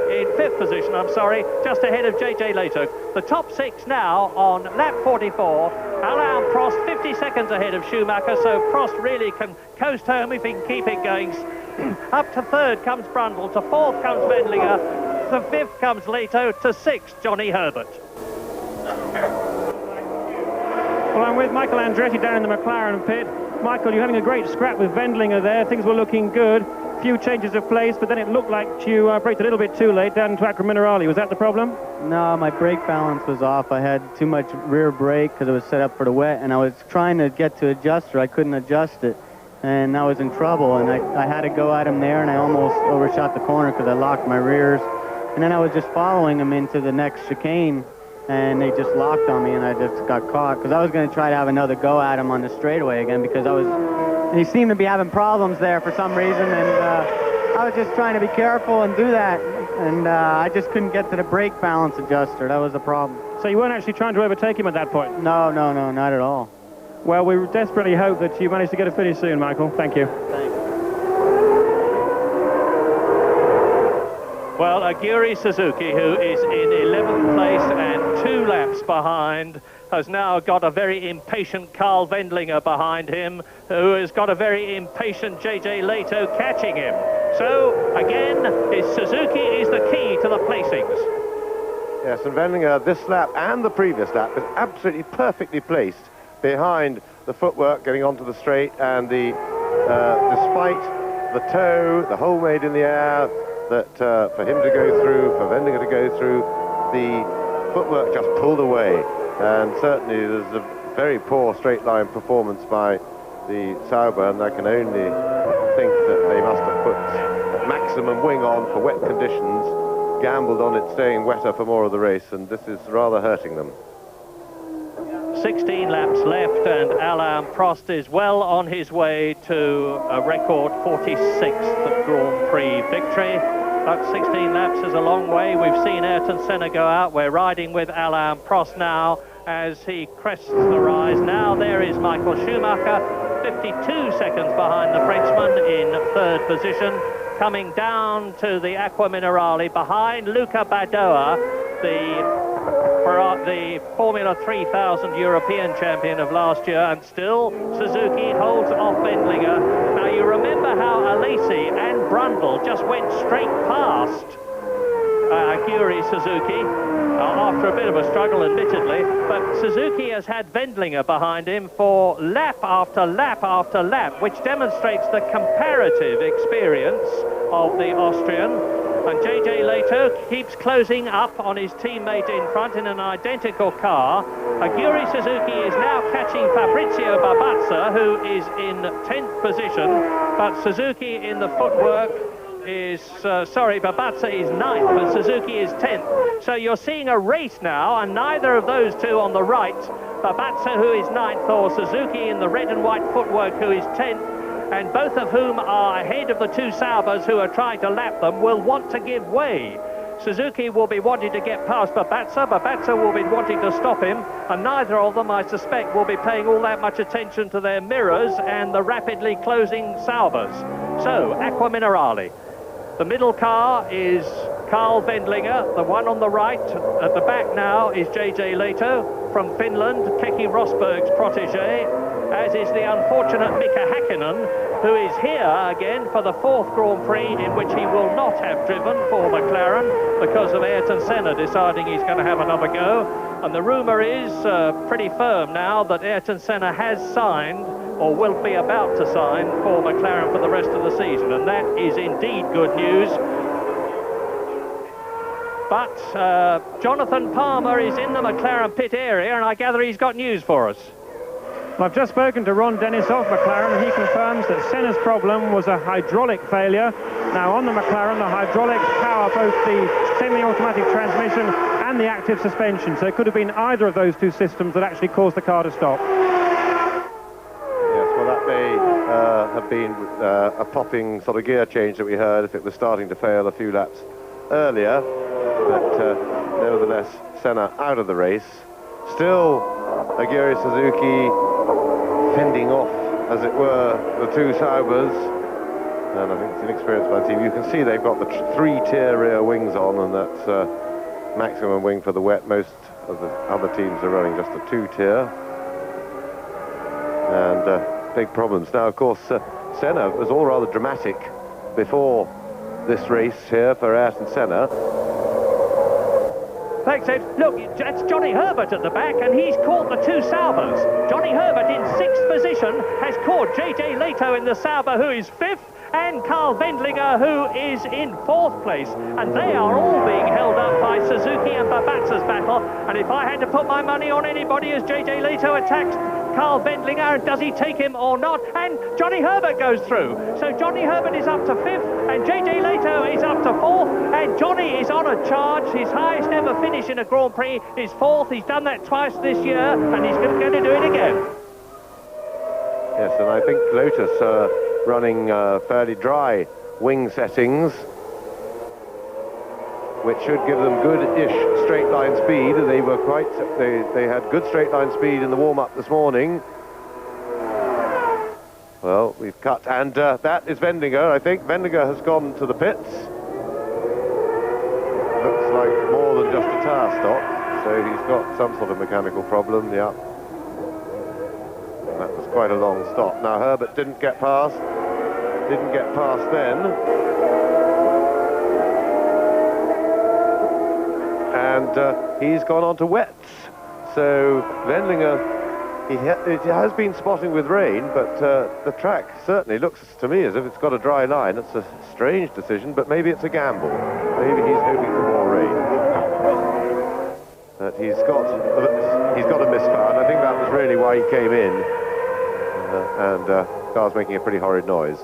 In 5th position, I'm sorry, just ahead of JJ Leto. The top 6 now on lap 44. Alain Prost 50 seconds ahead of Schumacher, so Prost really can coast home if he can keep it going. Up to 3rd comes Brundle, to 4th comes Wendlinger, to 5th comes Leto, to 6th Johnny Herbert. Well, I'm with Michael Andretti down in the McLaren pit. Michael, you're having a great scrap with Wendlinger there. Things were looking good. Few changes of place, but then it looked like you braked a little bit too late down into Acqua Minerale. Was that the problem? No, my brake balance was off. I had too much rear brake because it was set up for the wet, and I was trying to get to adjuster. I couldn't adjust it, and I was in trouble, and I had to go at him there, and I almost overshot the corner because I locked my rears. And then I was just following him into the next chicane, and they just locked on me, and I just got caught because I was going to try to have another go at him on the straightaway again because he seemed to be having problems there for some reason, and I was just trying to be careful and do that, and I just couldn't get to the brake balance adjuster. That was the problem. So you weren't actually trying to overtake him at that point? No, not at all. Well, we desperately hope that you manage to get a finish soon, Michael. Thank you. Thanks. Well, Aguri Suzuki, who is in 11th place and 2 laps behind, has now got a very impatient Carl Wendlinger behind him, who has got a very impatient JJ Leto catching him. So, again, Suzuki is the key to the placings. Yes, and Wendlinger this lap and the previous lap is absolutely perfectly placed behind the footwork getting onto the straight, and despite the toe, the hole made in the air, that for him to go through, for Wendlinger to go through, the footwork just pulled away. And certainly there's a very poor straight line performance by the Sauber, and I can only think that they must have put maximum wing on for wet conditions, gambled on it staying wetter for more of the race, and this is rather hurting them. 16 laps left, and Alain Prost is well on his way to a record 46th Grand Prix victory. But 16 laps is a long way. We've seen Ayrton Senna go out. We're riding with Alain Prost now as he crests the rise. Now there is Michael Schumacher 52 seconds behind the Frenchman in third position. Coming down to the Acqua Minerale behind Luca Badoa, the Formula 3000 European champion of last year, and still Suzuki holds off Wendlinger. Now you remember how Alesi and Brundle just went straight past Aguri Suzuki after a bit of a struggle, admittedly, but Suzuki has had Wendlinger behind him for lap after lap after lap, which demonstrates the comparative experience of the Austrian. And JJ Leto keeps closing up on his teammate in front in an identical car. Aguri Suzuki is now catching Fabrizio Barbazza, who is in 10th position, but Suzuki in the footwork is, Barbazza is 9th, but Suzuki is 10th. So you're seeing a race now, and neither of those two on the right, Barbazza, who is 9th, or Suzuki in the red and white footwork, who is 10th, and both of whom are ahead of the two Saubers who are trying to lap them, will want to give way. Suzuki will be wanting to get past Barbazza, Barbazza will be wanting to stop him, and neither of them, I suspect, will be paying all that much attention to their mirrors and the rapidly closing Saubers. So, Acqua Minerale. The middle car is Carl Wendlinger, the one on the right. At the back now is JJ Leto from Finland, Keke Rosberg's protege, as is the unfortunate Mika Häkkinen, who is here again for the 4th Grand Prix, in which he will not have driven for McLaren because of Ayrton Senna deciding he's going to have another go. And the rumour is pretty firm now that Ayrton Senna has signed, or will be about to sign, for McLaren for the rest of the season, and that is indeed good news. But Jonathan Palmer is in the McLaren pit area, and I gather he's got news for us. I've just spoken to Ron Dennis of McLaren, and he confirms that Senna's problem was a hydraulic failure. Now on the McLaren, the hydraulics power both the semi-automatic transmission and the active suspension, so it could have been either of those two systems that actually caused the car to stop. Yes, well, that may have been a popping sort of gear change that we heard if it was starting to fail a few laps earlier, but nevertheless, Senna out of the race. Still, Aguri Suzuki fending off, as it were, the two Saubers, and I think it's inexperienced by the team. You can see they've got the 3-tier rear wings on, and that's maximum wing for the wet. Most of the other teams are running just a 2-tier, and big problems. Now, of course, Senna was all rather dramatic before this race here for Ayrton Senna. Thanks, Ed. Look, that's Johnny Herbert at the back, and he's caught the two Saubers. Johnny Herbert in 6th position has caught JJ Leto in the Sauber, who is 5th, and Carl Wendlinger, who is in 4th place. And they are all being held up by Suzuki and Barbazza's battle. And if I had to put my money on anybody as JJ Leto attacks Carl Wendlinger, does he take him or not? And Johnny Herbert goes through. So Johnny Herbert is up to 5th, and JJ Leto is up to 4th, and Johnny is on a charge. His highest ever finish in a Grand Prix is 4th. He's done that twice this year, and he's going to do it again. Yes, and I think Lotus running fairly dry wing settings, which should give them good-ish straight line speed. They were they had good straight line speed in the warm-up this morning. Well, we've cut, and that is Wendlinger. I think Wendlinger has gone to the pits. Looks like more than just a tire stop, so he's got some sort of mechanical problem. Yeah, that was quite a long stop. Now Herbert didn't get past then. And he's gone on to wets. So Wendlinger, it has been spotting with rain, but the track certainly looks to me as if it's got a dry line. It's a strange decision, but maybe it's a gamble. Maybe he's hoping for more rain. But he's got a misfire, and I think that was really why he came in. And the car's making a pretty horrid noise.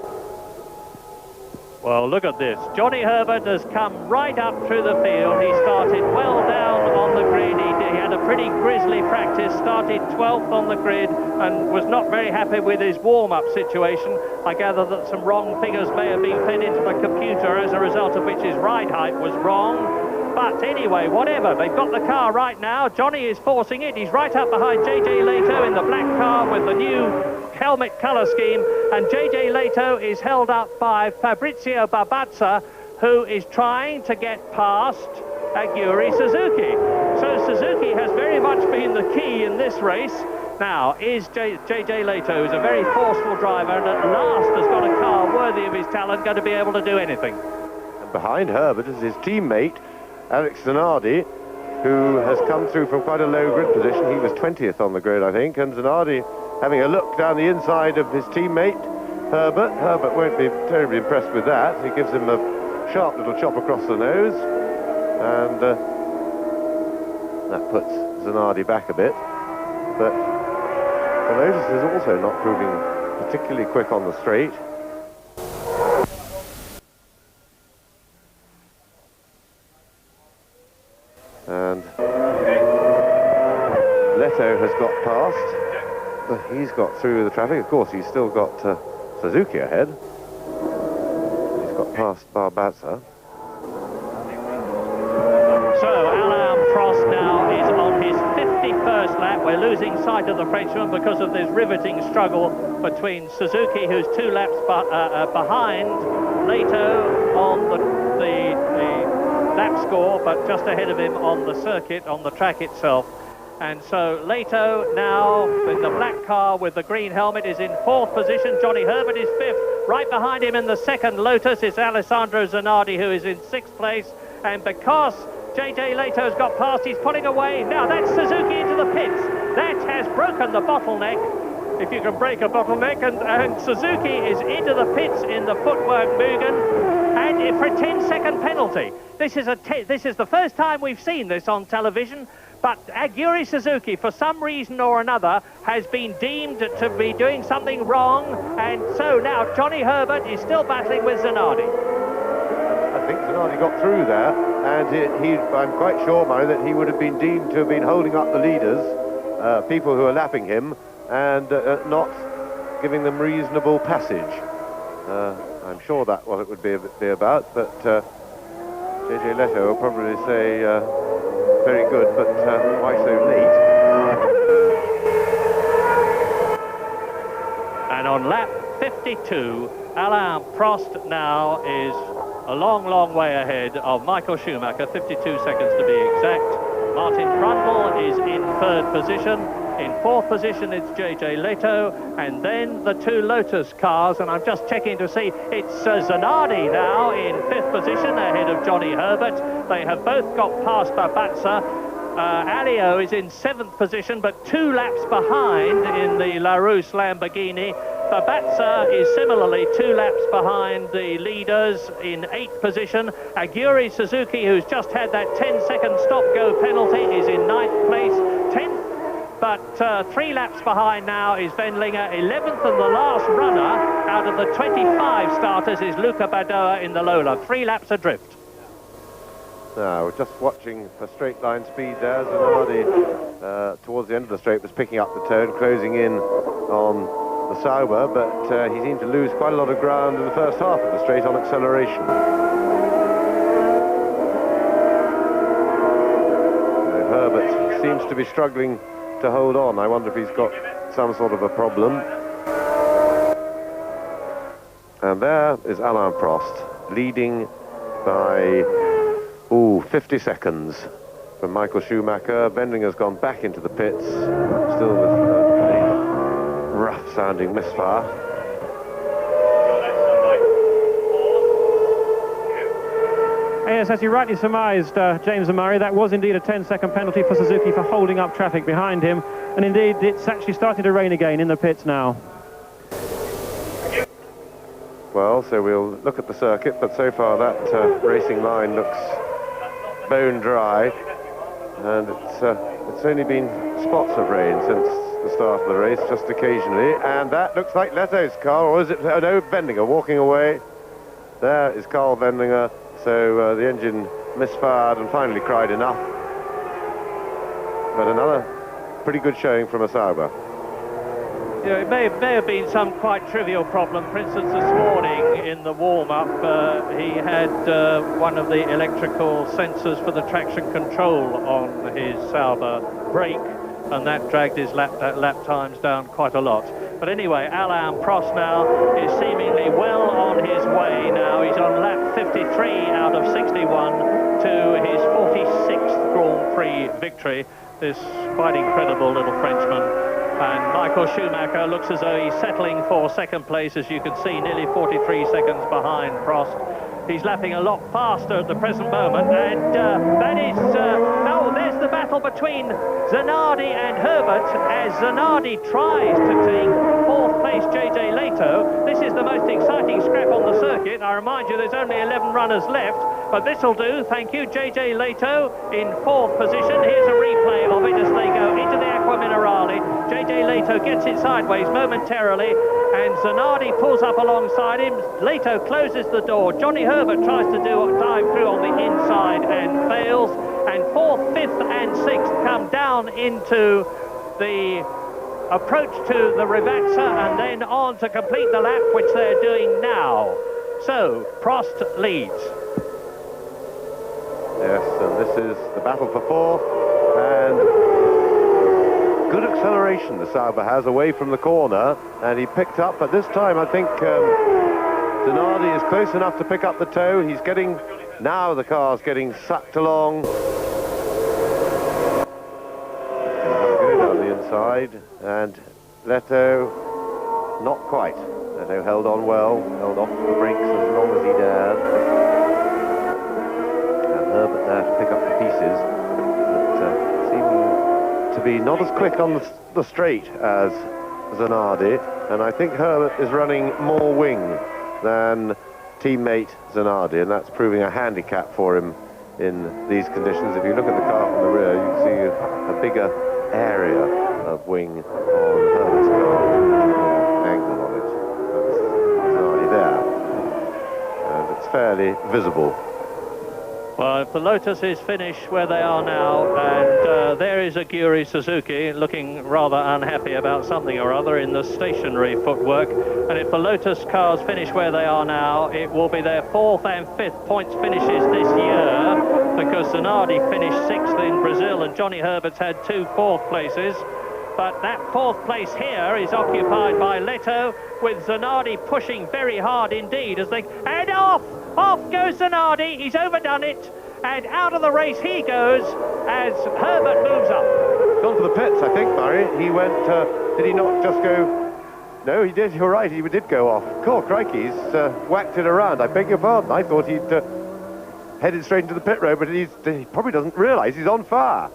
Well, look at this. Johnny Herbert has come right up through the field. He started well down on the grid. He had a pretty grisly practice, started 12th on the grid and was not very happy with his warm-up situation. I gather that some wrong figures may have been fed into the computer, as a result of which his ride height was wrong. But anyway, whatever, they've got the car right now. Johnny is forcing it. He's right up behind JJ Leto in the black car with the new helmet colour scheme. And JJ Leto is held up by Fabrizio Barbazza, who is trying to get past Aguri Suzuki. So Suzuki has very much been the key in this race. Now, is JJ Leto, who's a very forceful driver and at last has got a car worthy of his talent, going to be able to do anything? And behind Herbert is his teammate, Alex Zanardi, who has come through from quite a low grid position. He was 20th on the grid, I think, and Zanardi having a look down the inside of his teammate, Herbert. Herbert won't be terribly impressed with that. He gives him a sharp little chop across the nose, and that puts Zanardi back a bit. But Lotus is also not proving particularly quick on the straight. And Leto has got past. He's got through the traffic. Of course, he's still got Suzuki ahead. He's got past Barbazza. So Alain Prost now is on his 51st lap. We're losing sight of the Frenchman because of this riveting struggle between Suzuki, who's 2 laps behind Leto on the lap score, but just ahead of him on the circuit, on the track itself. And so Leto now in the black car with the green helmet is in 4th position. Johnny Herbert is 5th. Right behind him in the second Lotus is Alessandro Zanardi, who is in 6th place. And because JJ Leto's got past, he's pulling away. Now that's Suzuki into the pits. That has broken the bottleneck, if you can break a bottleneck. And Suzuki is into the pits in the footwork Mugen, and for a 10-second penalty. This is the first time we've seen this on television. But Aguri Suzuki, for some reason or another, has been deemed to be doing something wrong. And so now Johnny Herbert is still battling with Zanardi. I think Zanardi got through there, and I'm quite sure, Murray, that he would have been deemed to have been holding up the leaders, people who are lapping him, and not giving them reasonable passage. I'm sure that's what it would be about, but JJ Leto will probably say very good, but why so late? And on lap 52, Alain Prost now is a long, long way ahead of Michael Schumacher, 52 seconds to be exact. Martin Brundle is in 3rd position. In 4th position, it's JJ Leto, and then the 2 Lotus cars, and I'm just checking to see, it's Zanardi now in 5th position, ahead of Johnny Herbert. They have both got past Barbazza. Alio is in 7th position, but 2 laps behind in the Larousse Lamborghini. Barbazza is similarly 2 laps behind the leaders in 8th position. Aguri Suzuki, who's just had that 10-second stop-go penalty, is in 9th place. 10th, but 3 laps behind now is Wendlinger. 11th, and the last runner out of the 25 starters is Luca Badoa in the Lola. 3 laps adrift. Now, we're just watching for straight line speed there. Zanardi, towards the end of the straight, was picking up the tone, closing in on the Sauber, but he seemed to lose quite a lot of ground in the first half of the straight on acceleration. Herbert seems to be struggling to hold on. I wonder if he's got some sort of a problem. And there is Alain Prost, leading by 50 seconds from Michael Schumacher. Wendlinger's gone back into the pits, still with a rough-sounding misfire. Yes, as you rightly surmised, James and Murray, that was indeed a 10-second penalty for Suzuki for holding up traffic behind him. And indeed, it's actually starting to rain again in the pits now. Well, so we'll look at the circuit, but so far that racing line looks bone dry, and it's only been spots of rain since the start of the race, just occasionally, and that looks like Leto's car, or is it, oh no, Wendlinger walking away. There is Carl Wendlinger, so the engine misfired and finally cried enough. But another pretty good showing from a Sauber. You know, it may have been some quite trivial problem. For instance, this morning in the warm-up, he had one of the electrical sensors for the traction control on his Sauber brake, and that dragged his lap times down quite a lot. But anyway, Alain Prost now is seemingly well on his way now. He's on lap 53 out of 61 to his 46th Grand Prix victory. This quite incredible little Frenchman. And Michael Schumacher looks as though he's settling for second place, as you can see, nearly 43 seconds behind Prost. He's lapping a lot faster at the present moment, and that is... oh, there's the battle between Zanardi and Herbert, as Zanardi tries to take fourth place JJ Leto. This is the most exciting scrap on the circuit. I remind you, there's only 11 runners left, but this'll do. Thank you, JJ Leto in fourth position. Here's a replay of it as they go into the Aqua Minerale. JJ Leto gets it sideways momentarily, and Zanardi pulls up alongside him. Leto closes the door. Johnny Herbert tries to dive through on the inside and fails. And fourth, fifth and sixth come down into the approach to the Rivazza and then on to complete the lap, which they're doing now. So, Prost leads. Yes, and this is the battle for fourth, and good acceleration the Sauber has away from the corner, and he picked up, but this time I think Zanardi is close enough to pick up the toe. He's getting, now the car's getting sucked along. Good on the inside, and Leto, not quite. Leto held on well, held off the brakes as long as he dared. And Herbert there to pick up the pieces, but seeming to be not as quick on the straight as Zanardi, and I think Herbert is running more wing than teammate Zanardi, and that's proving a handicap for him in these conditions. If you look at the car from the rear, you can see a bigger area of wing on Herbert's car, angle on it. That's Zanardi there, and it's fairly visible. Well, if the Lotuses finish where they are now, and there is Aguri Suzuki looking rather unhappy about something or other in the stationary footwork, and if the Lotus cars finish where they are now, it will be their fourth and fifth points finishes this year, because Zanardi finished sixth in Brazil and Johnny Herbert's had 2 fourth places. But that fourth place here is occupied by Leto, with Zanardi pushing very hard indeed as they... And off goes Zanardi, he's overdone it, and out of the race he goes as Herbert moves up. Gone for the pits, I think, Murray. He went, did he not just go... No, he did, you're right, he did go off. Cool, crikey, he's whacked it around. I beg your pardon, I thought he'd headed straight into the pit road, but he probably doesn't realise he's on fire.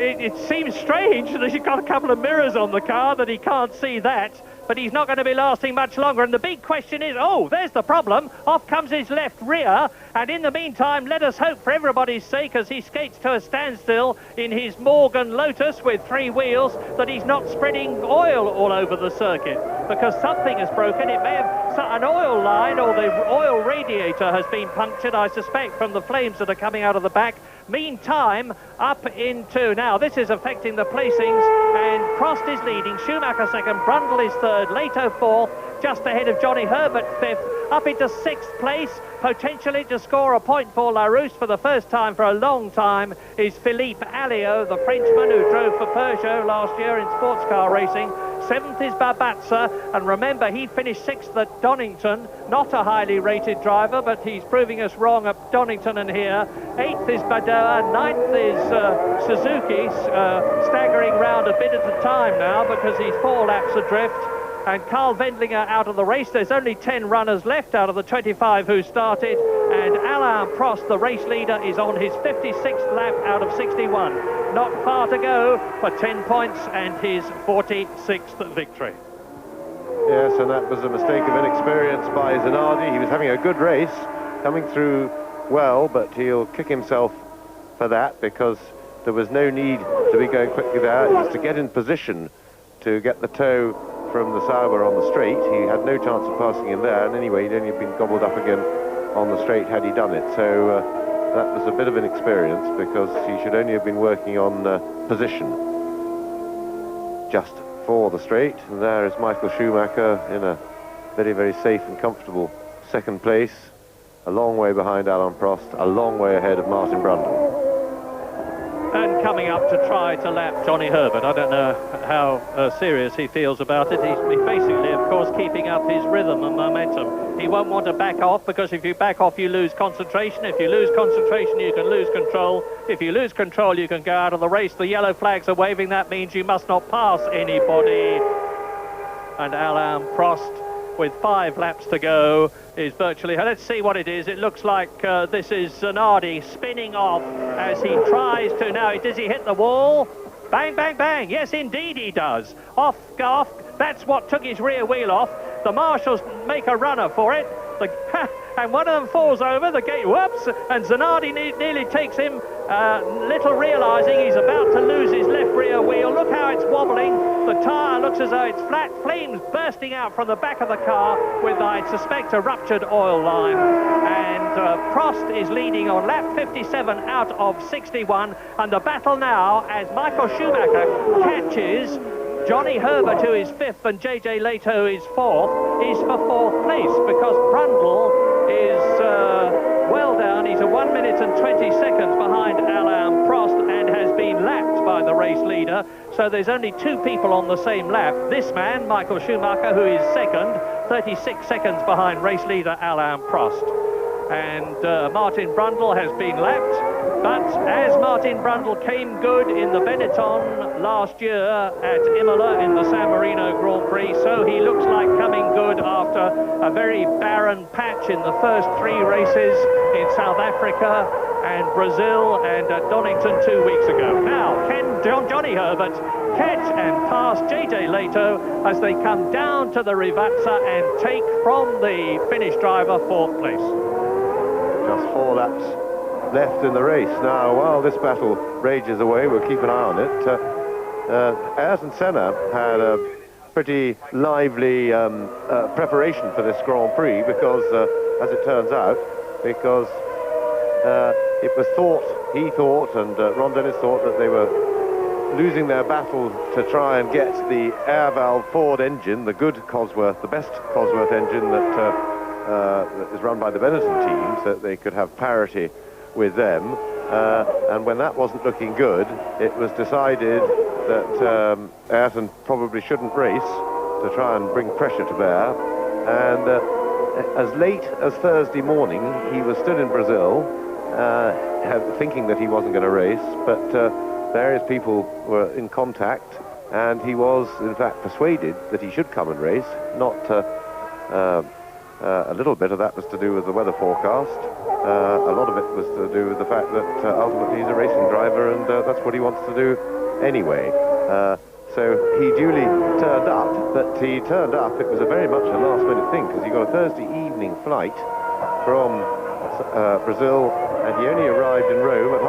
It seems strange that he's got a couple of mirrors on the car that he can't see that, but he's not going to be lasting much longer. And the big question is, oh, there's the problem. Off comes his left rear, and in the meantime, let us hope for everybody's sake, as he skates to a standstill in his Morgan Lotus with 3 wheels, that he's not spreading oil all over the circuit, because something has broken. It may have an oil line, or the oil radiator has been punctured, I suspect, from the flames that are coming out of the back. Meantime, up into... Now, this is affecting the placings, and Prost is leading, Schumacher second, Brundle is third, Leto fourth, just ahead of Johnny Herbert fifth, up into 6th place, potentially to score a point for Larousse for the first time for a long time, is Philippe Alliot, the Frenchman who drove for Peugeot last year in sports car racing. 7th is Babatza, and remember, he finished 6th at Donington, not a highly rated driver, but he's proving us wrong at Donington and here. 8th is Badoa, 9th is Suzuki, staggering round a bit at a time now because he's 4 laps adrift. And Carl Wendlinger out of the race. There's only 10 runners left out of the 25 who started, and Alain Prost, the race leader, is on his 56th lap out of 61. Not far to go for 10 points and his 46th victory. Yes, and that was a mistake of inexperience by Zanardi. He was having a good race, coming through well, but he'll kick himself for that, because there was no need to be going quickly there. It was to get in position to get the toe from the Sauber on the straight. He had no chance of passing him there, and anyway, he'd only been gobbled up again on the straight had he done it. So that was a bit of an experience, because he should only have been working on position. just for the straight. And there is Michael Schumacher in a very, very safe and comfortable second place, a long way behind Alain Prost, a long way ahead of Martin Brundle. And coming up to try to lap Johnny Herbert. I don't know how serious he feels about it. He's basically, of course, keeping up his rhythm and momentum. He won't want to back off, because if you back off, you lose concentration. If you lose concentration, you can lose control. If you lose control, you can go out of the race. The yellow flags are waving. That means you must not pass anybody. And Alain Prost, with 5 laps to go, is virtually... Let's see what it is. It looks like this is Zanardi spinning off as he tries to... Now, does he hit the wall? Bang, bang, bang. Yes, indeed he does. Off. That's what took his rear wheel off. The marshals make a runner for it. And one of them falls over the gate. Whoops! And Zanardi nearly takes him, little realising he's about to lose his left rear wheel. Look how it's wobbling. The tyre looks as though it's flat. Flames bursting out from the back of the car with, I suspect, a ruptured oil line. And Prost is leading on lap 57 out of 61. And the battle now, as Michael Schumacher catches Johnny Herbert, who is 5th, and JJ Leto, who is 4th, is for 4th place, because Brundle is well down. He's a 1 minute and 20 seconds behind Alain Prost and has been lapped by the race leader. So there's only 2 people on the same lap. This man, Michael Schumacher, who is 2nd, 36 seconds behind race leader Alain Prost. And Martin Brundle has been lapped. But as Martin Brundle came good in the Benetton last year at Imola in the San Marino Grand Prix, so he looks like coming good after a very barren patch in the first 3 races in South Africa and Brazil and at Donington 2 weeks ago. Now, can Johnny Herbert catch and pass JJ Leto as they come down to the Rivazza and take from the Finnish driver 4th place? Just 4 laps left in the race. Now, while this battle rages away, we'll keep an eye on it. Ayrton Senna had a pretty lively preparation for this Grand Prix, because, as it turns out, because it was he thought, and Ron Dennis thought, that they were losing their battle to try and get the air valve Ford engine, the good Cosworth, the best Cosworth engine that is run by the Benetton team, so that they could have parity with them. And when that wasn't looking good, it was decided that Ayrton probably shouldn't race to try and bring pressure to bear. And as late as Thursday morning, he was still in Brazil, thinking that he wasn't going to race, but various people were in contact, and he was, in fact, persuaded that he should come and race. Not a little bit of that was to do with the weather forecast. A lot of it was to do with the fact that ultimately he's a racing driver, and that's what he wants to do anyway. So he duly turned up, but he turned up, it was a very much a last-minute thing, because he got a Thursday evening flight from Brazil, and he only arrived in Rome at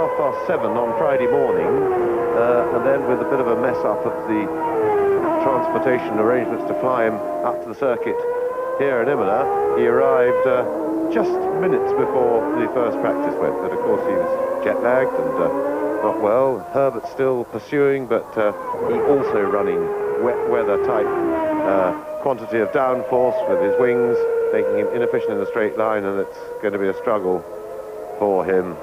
7:30 on Friday morning, and then with a bit of a mess-up of the transportation arrangements to fly him up to the circuit here in Imola, he arrived just minutes before the first practice went. But of course he was jet-lagged and not well. Herbert still pursuing, but he also running wet weather type quantity of downforce with his wings, making him inefficient in the straight line, and it's going to be a struggle for him.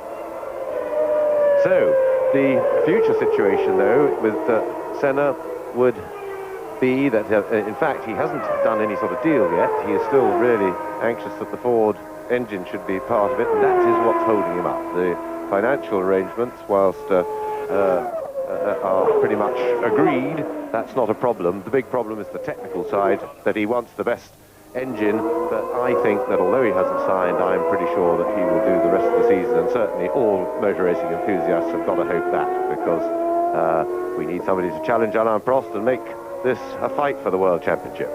So the future situation, though, with Senna would be that, in fact, he hasn't done any sort of deal yet. He is still really anxious that the Ford engine should be part of it, and that is what's holding him up. The financial arrangements, whilst are pretty much agreed, that's not a problem. The big problem is the technical side, that he wants the best engine, but I think that although he hasn't signed, I'm pretty sure that he will do the rest of the season, and certainly all motor racing enthusiasts have got to hope that, because we need somebody to challenge Alain Prost and make this a fight for the World Championship.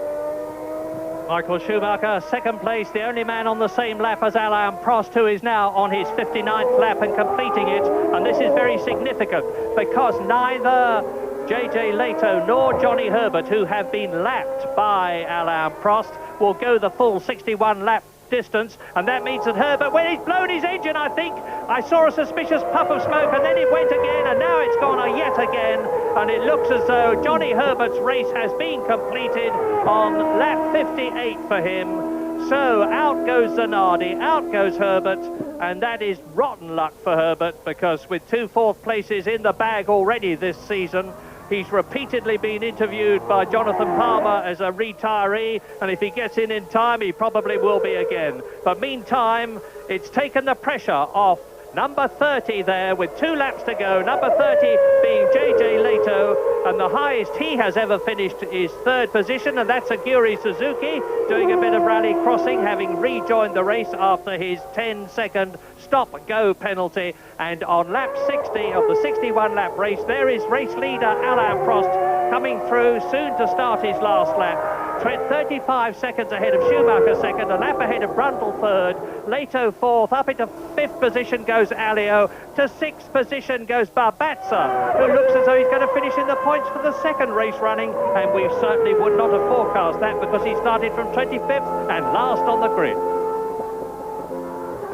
Michael Schumacher, 2nd place, the only man on the same lap as Alain Prost, who is now on his 59th lap and completing it. And this is very significant, because neither JJ Leto nor Johnny Herbert, who have been lapped by Alain Prost, will go the full 61 lap distance, and that means that Herbert, when he's blown his engine, I think I saw a suspicious puff of smoke, and then it went again, and now it's gone yet again, and it looks as though Johnny Herbert's race has been completed on lap 58 for him. So out goes Zanardi, out goes Herbert, and that is rotten luck for Herbert, because with 2 fourth places in the bag already this season, he's repeatedly been interviewed by Jonathan Palmer as a retiree, and if he gets in time, he probably will be again. But meantime, it's taken the pressure off number 30 there with 2 laps to go. Number 30 being JJ Leto, and the highest he has ever finished is 3rd position, and that's Aguri Suzuki doing a bit of rally crossing, having rejoined the race after his 10-second stop-go penalty. And on lap 60 of the 61-lap race, there is race leader Alain Prost coming through, soon to start his last lap. 35 seconds ahead of Schumacher second, a lap ahead of Brundle third, Leto fourth, up into 5th position goes Alio, to 6th position goes Barbazza, who looks as though he's going to finish in the points for the 2nd race running, and we certainly would not have forecast that because he started from 25th and last on the grid.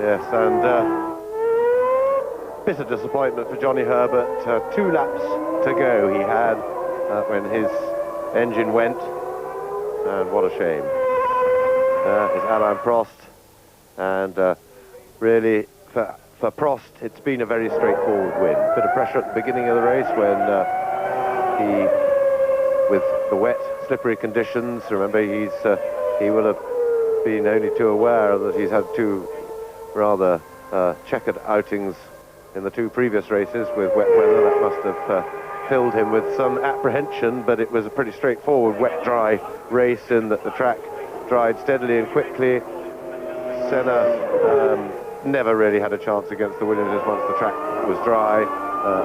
Yes, and bit of disappointment for Johnny Herbert. 2 laps to go he had when his engine went. And what a shame. Is Alain Prost, and really for Prost it's been a very straightforward win. Bit of pressure at the beginning of the race when with the wet, slippery conditions. Remember, he will have been only too aware that he's had 2 rather checkered outings in the 2 previous races with wet weather. That must have filled him with some apprehension, but it was a pretty straightforward wet-dry race in that the track dried steadily and quickly. Senna never really had a chance against the Williamses once the track was dry,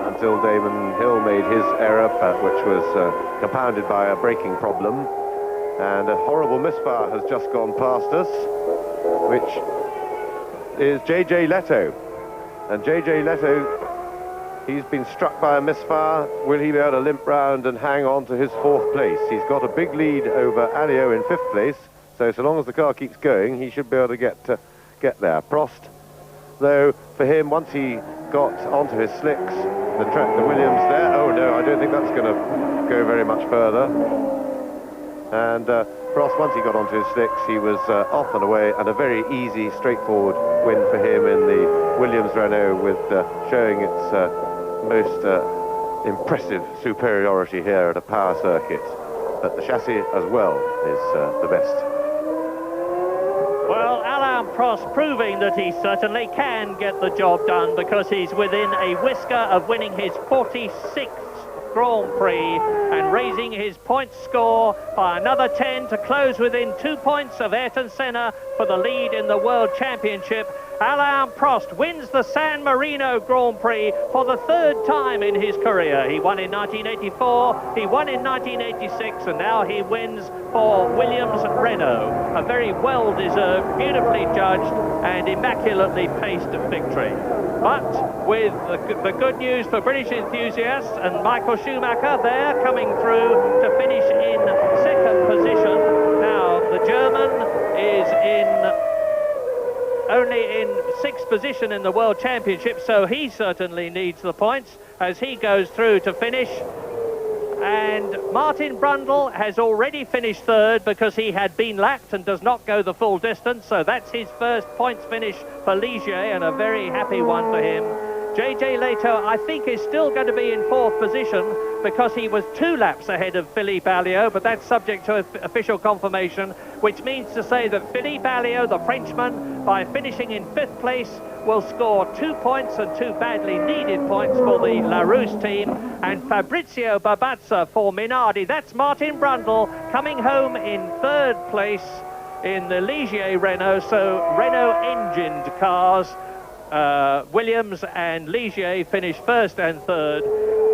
until Damon Hill made his error, which was compounded by a braking problem. And a horrible misfire has just gone past us, which is JJ Leto. And JJ Leto, he's been struck by a misfire. Will he be able to limp round and hang on to his 4th place? He's got a big lead over Alio in 5th place, so long as the car keeps going, he should be able to get there. Prost, though, for him, once he got onto his slicks, the Williams there, oh no, I don't think that's going to go very much further. And Prost, once he got onto his slicks, he was off and away, and a very easy, straightforward win for him in the Williams Renault, with showing its most impressive superiority here at a power circuit. But the chassis as well is the best. Well, Alain Prost proving that he certainly can get the job done, because he's within a whisker of winning his 46th Grand Prix and raising his points score by another 10 to close within 2 points of Ayrton Senna for the lead in the World Championship. Alain Prost wins the San Marino Grand Prix for the 3rd time in his career. He won in 1984, he won in 1986, and now he wins for Williams Renault. A very well-deserved, beautifully judged and immaculately paced victory. But with the good news for British enthusiasts, and Michael Schumacher there coming through to finish in 2nd position. Now, the German is only in 6th position in the World Championship, so he certainly needs the points as he goes through to finish. And Martin Brundle has already finished 3rd because he had been lapped and does not go the full distance, so that's his first points finish for Ligier, and a very happy one for him. JJ Leto, I think, is still going to be in 4th position because he was 2 laps ahead of Philippe Alliot, but that's subject to official confirmation, which means to say that Philippe Alliot, the Frenchman, by finishing in 5th place, will score 2 points and 2 badly needed points for the Larousse team. And Fabrizio Barbazza for Minardi. That's Martin Brundle coming home in 3rd place in the Ligier Renault, so Renault-engined cars. Williams and Ligier finish 1st and 3rd,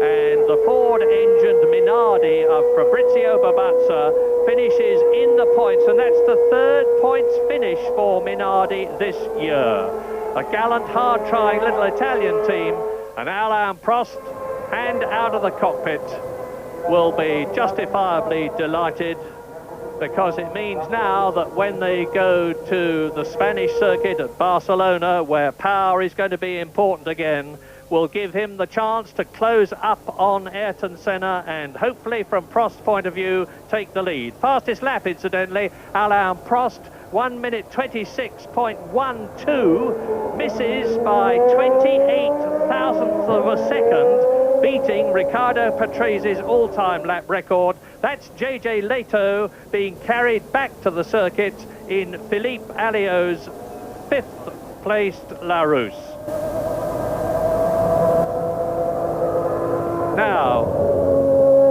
and the Ford-engined Minardi of Fabrizio Barbazza finishes in the points, and that's the 3rd points finish for Minardi this year. A gallant, hard-trying little Italian team, and Alain Prost, hand out of the cockpit, will be justifiably delighted because it means now that when they go to the Spanish circuit at Barcelona, where power is going to be important again, will give him the chance to close up on Ayrton Senna and hopefully, from Prost's point of view, take the lead. Fastest lap, incidentally, Alain Prost, 1 minute 26.12, misses by 28 thousandths of a second, beating Riccardo Patrese's all-time lap record. That's JJ Leto being carried back to the circuit in Philippe Alliot's 5th placed Larousse. Now,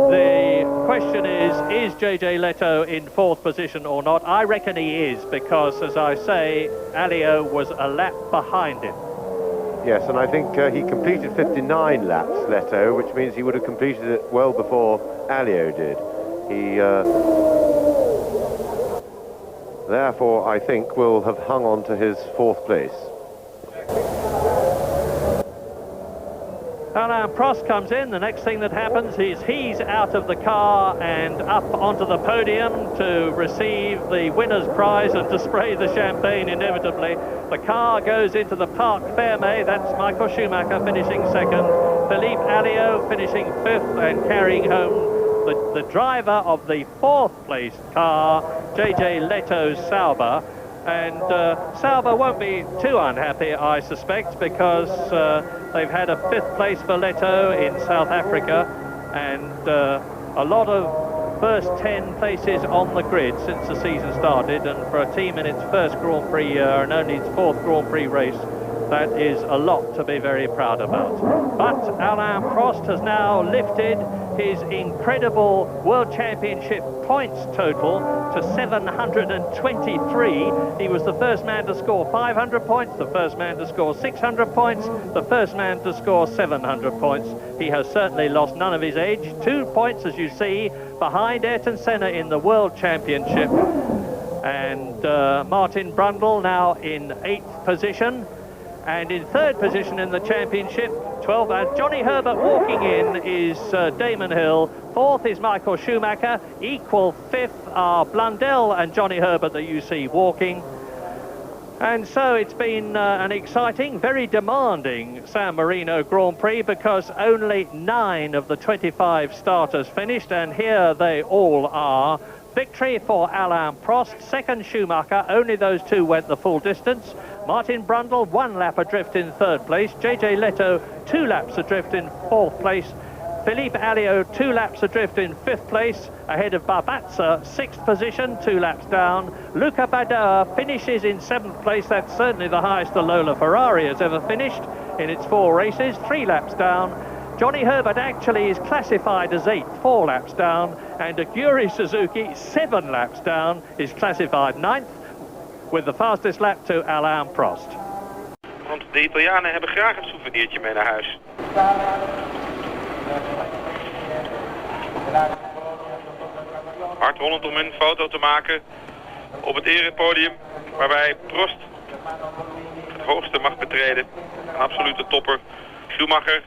the question is JJ Leto in 4th position or not? I reckon he is, because, as I say, Alliot was a lap behind him. Yes, and I think he completed 59 laps, Leto, which means he would have completed it well before Alliot did. He, therefore, I think, will have hung on to his 4th place. Alain Prost comes in. The next thing that happens is he's out of the car and up onto the podium to receive the winner's prize and to spray the champagne inevitably. The car goes into the Parc Fermé. That's Michael Schumacher finishing 2nd. Philippe Alliot finishing 5th and carrying home the driver of the 4th place car, JJ Leto Sauber. And Sauber won't be too unhappy, I suspect, because they've had a 5th place for Leto in South Africa and a lot of first 10 places on the grid since the season started, and for a team in its first Grand Prix year and only its 4th Grand Prix race, that is a lot to be very proud about. But Alain Prost has now lifted his incredible World Championship points total to 723. He was the first man to score 500 points, the first man to score 600 points, the first man to score 700 points. He has certainly lost none of his edge. 2 points, as you see, behind Ayrton Senna in the World Championship. And Martin Brundle now in 8th position. And in 3rd position in the championship, 12. Johnny Herbert walking in is Damon Hill. 4th is Michael Schumacher. Equal 5th are Blundell and Johnny Herbert that you see walking. And so it's been an exciting, very demanding San Marino Grand Prix, because only 9 of the 25 starters finished, and here they all are. Victory for Alain Prost, 2nd Schumacher, only those 2 went the full distance. Martin Brundle, 1 lap adrift in 3rd place. JJ Leto, 2 laps adrift in 4th place. Philippe Alliot, 2 laps adrift in 5th place, ahead of Barbazza, 6th position, 2 laps down. Luca Badoer finishes in 7th place. That's certainly the highest the Lola Ferrari has ever finished in its 4 races, 3 laps down. Johnny Herbert actually is classified as 8th, 4 laps down, and Aguri Suzuki, 7 laps down, is classified 9th, with the fastest lap to Alain Prost. Want de Italianen hebben graag een souvenirtje mee naar huis. Hardrollend om een foto te maken op het erepodium, waarbij Prost het hoogste mag betreden. Een absolute topper. Schumacher,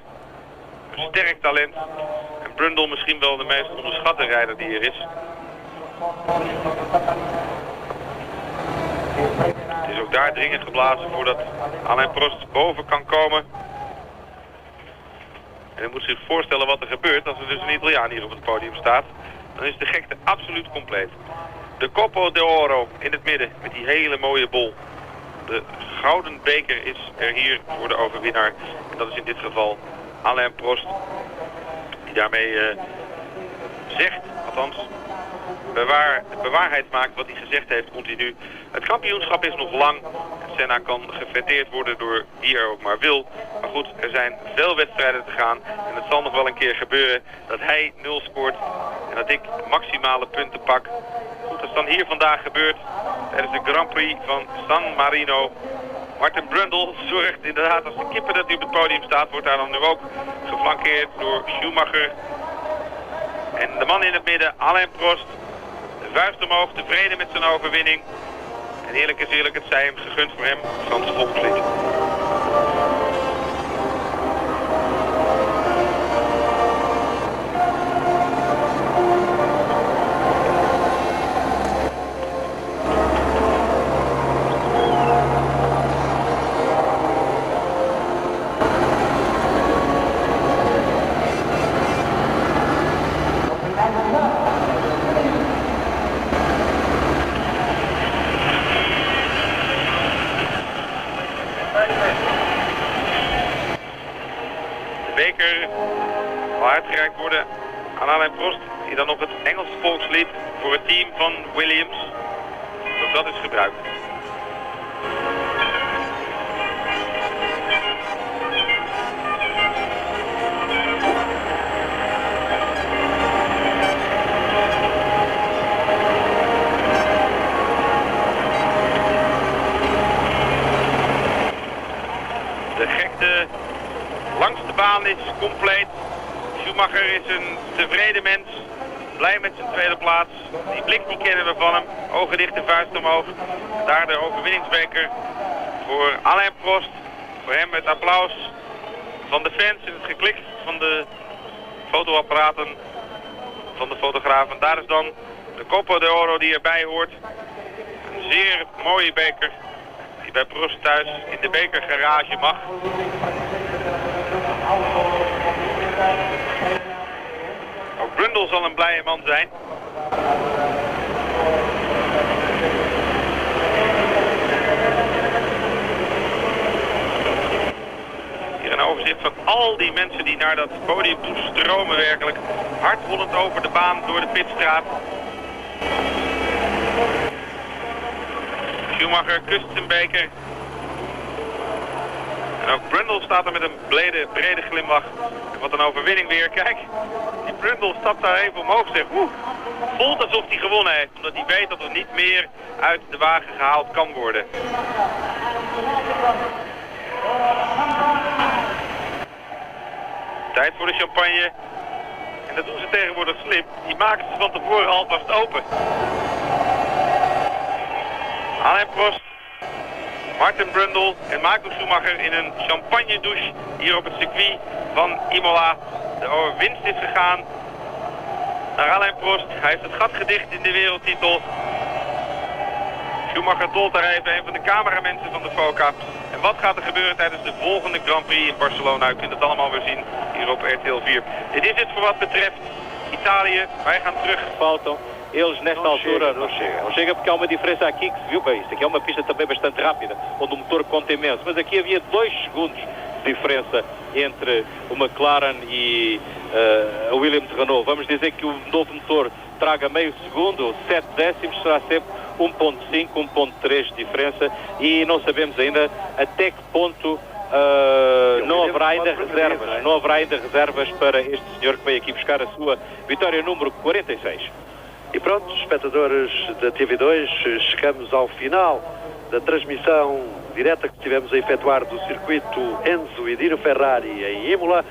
een sterk talent. En Brundle misschien wel de meest onderschatte rijder die er is. Het is ook daar dringend geblazen voordat Alain Prost boven kan komen. En u moet zich voorstellen wat er gebeurt als er dus een Italiaan hier op het podium staat. Dan is de gekte absoluut compleet. De Coppa d'Oro in het midden met die hele mooie bol. De gouden beker is er hier voor de overwinnaar. En dat is in dit geval Alain Prost. Die daarmee zegt, althans bewaarheid maakt wat hij gezegd heeft continu. Het kampioenschap is nog lang. Senna kan gefêteerd worden door wie er ook maar wil. Maar goed, er zijn veel wedstrijden te gaan. En het zal nog wel een keer gebeuren dat hij 0 scoort. En dat ik maximale punten pak. Goed, dat is dan hier vandaag gebeurd. Tijdens de Grand Prix van San Marino. Martin Brundle zorgt inderdaad, als de kippen dat hij op het podium staat, wordt daar dan nu ook geflankeerd door Schumacher. En de man in het midden, Alain Prost. De vuist omhoog, tevreden met zijn overwinning. En eerlijk is eerlijk, het zij hem gegund voor hem, Frans Volkslied. beker al uitgereikt worden aan Alain Prost, die dan nog het Engelse volkslied voor het team van Williams. Ook dat is gebruikt. De gekte langs de baan is compleet. Schumacher is een tevreden mens. Blij met zijn tweede plaats. Die blik die kennen we van hem. Ogen dicht en vuist omhoog. Daar de overwinningsbeker voor Alain Prost. Voor hem het applaus van de fans en het geklik van de fotoapparaten van de fotografen. Daar is dan de Copa de Oro die erbij hoort. Een zeer mooie beker die bij Prost thuis in de bekergarage mag. Ook Brundle zal een blije man zijn. Hier een overzicht van al die mensen die naar dat podium toe stromen werkelijk. Hardwollend over de baan door de pitstraat. Schumacher kust zijn beker. En ook Brundle staat er met een brede glimlach. En wat een overwinning weer. Kijk, die Brundle stapt daar even omhoog. Zegt, voelt alsof hij gewonnen heeft. Omdat hij weet dat er niet meer uit de wagen gehaald kan worden. Tijd voor de champagne. En dat doen ze tegenwoordig slim. Die maken ze van tevoren alvast open. Alain Prost, Martin Brundle en Michael Schumacher in een champagne douche hier op het circuit van Imola. De winst is gegaan naar Alain Prost. Hij heeft het gat gedicht in de wereldtitel. Schumacher tolt daar even, een van de cameramensen van de FOCA. En wat gaat er gebeuren tijdens de volgende Grand Prix in Barcelona? U kunt het allemaal weer zien hier op RTL 4. Dit is het voor wat betreft Italië. Wij gaan terug. Faltam. Eles nesta altura não chega porque há uma diferença aqui que se viu bem. Isto aqui é uma pista também bastante rápida, onde o motor conta imenso. Mas aqui havia 2 segundos de diferença entre o McLaren e a Williams Renault. Vamos dizer que o novo motor traga meio segundo, 7 décimos, será sempre 1.5, 1.3 de diferença. E não sabemos ainda até que ponto não haverá ainda reservas. Não haverá ainda reservas para este senhor que veio aqui buscar a sua vitória número 46. E pronto, espectadores da TV2, chegamos ao final da transmissão direta que tivemos a efetuar do circuito Enzo e Dino Ferrari em Imola.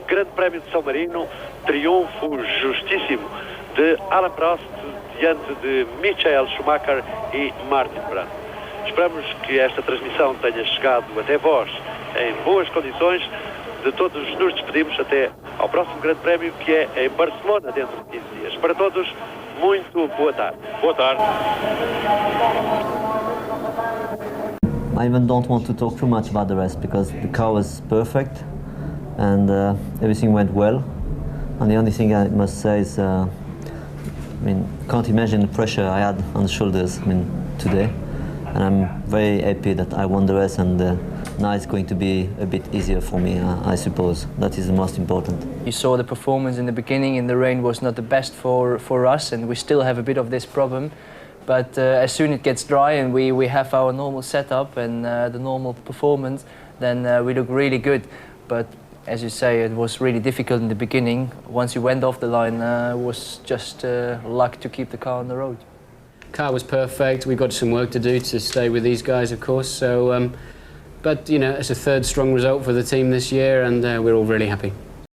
Grande Prémio de San Marino, triunfo justíssimo de Alain Prost diante de Michael Schumacher e Martin Brundle. Esperamos que esta transmissão tenha chegado até vós em boas condições. De todos nos despedimos até ao próximo Grande Prémio, que é em Barcelona dentro de 15 dias. Para todos, muito boa tarde. Boa tarde. I even don't want to talk too much about the rest because the car was perfect and everything went well. And the only thing I must say is, I can't imagine the pressure I had on the shoulders, today. And I'm very happy that I won the race, and now it's going to be a bit easier for me, I suppose. That is the most important. You saw the performance in the beginning in the rain was not the best for us, and we still have a bit of this problem. But as soon as it gets dry and we have our normal setup and the normal performance, then we look really good. But as you say, it was really difficult in the beginning. Once you went off the line, it was just luck to keep the car on the road. Car was perfect. We've got some work to do to stay with these guys, of course. So, but you know, it's a third strong result for the team this year, and we're all really happy.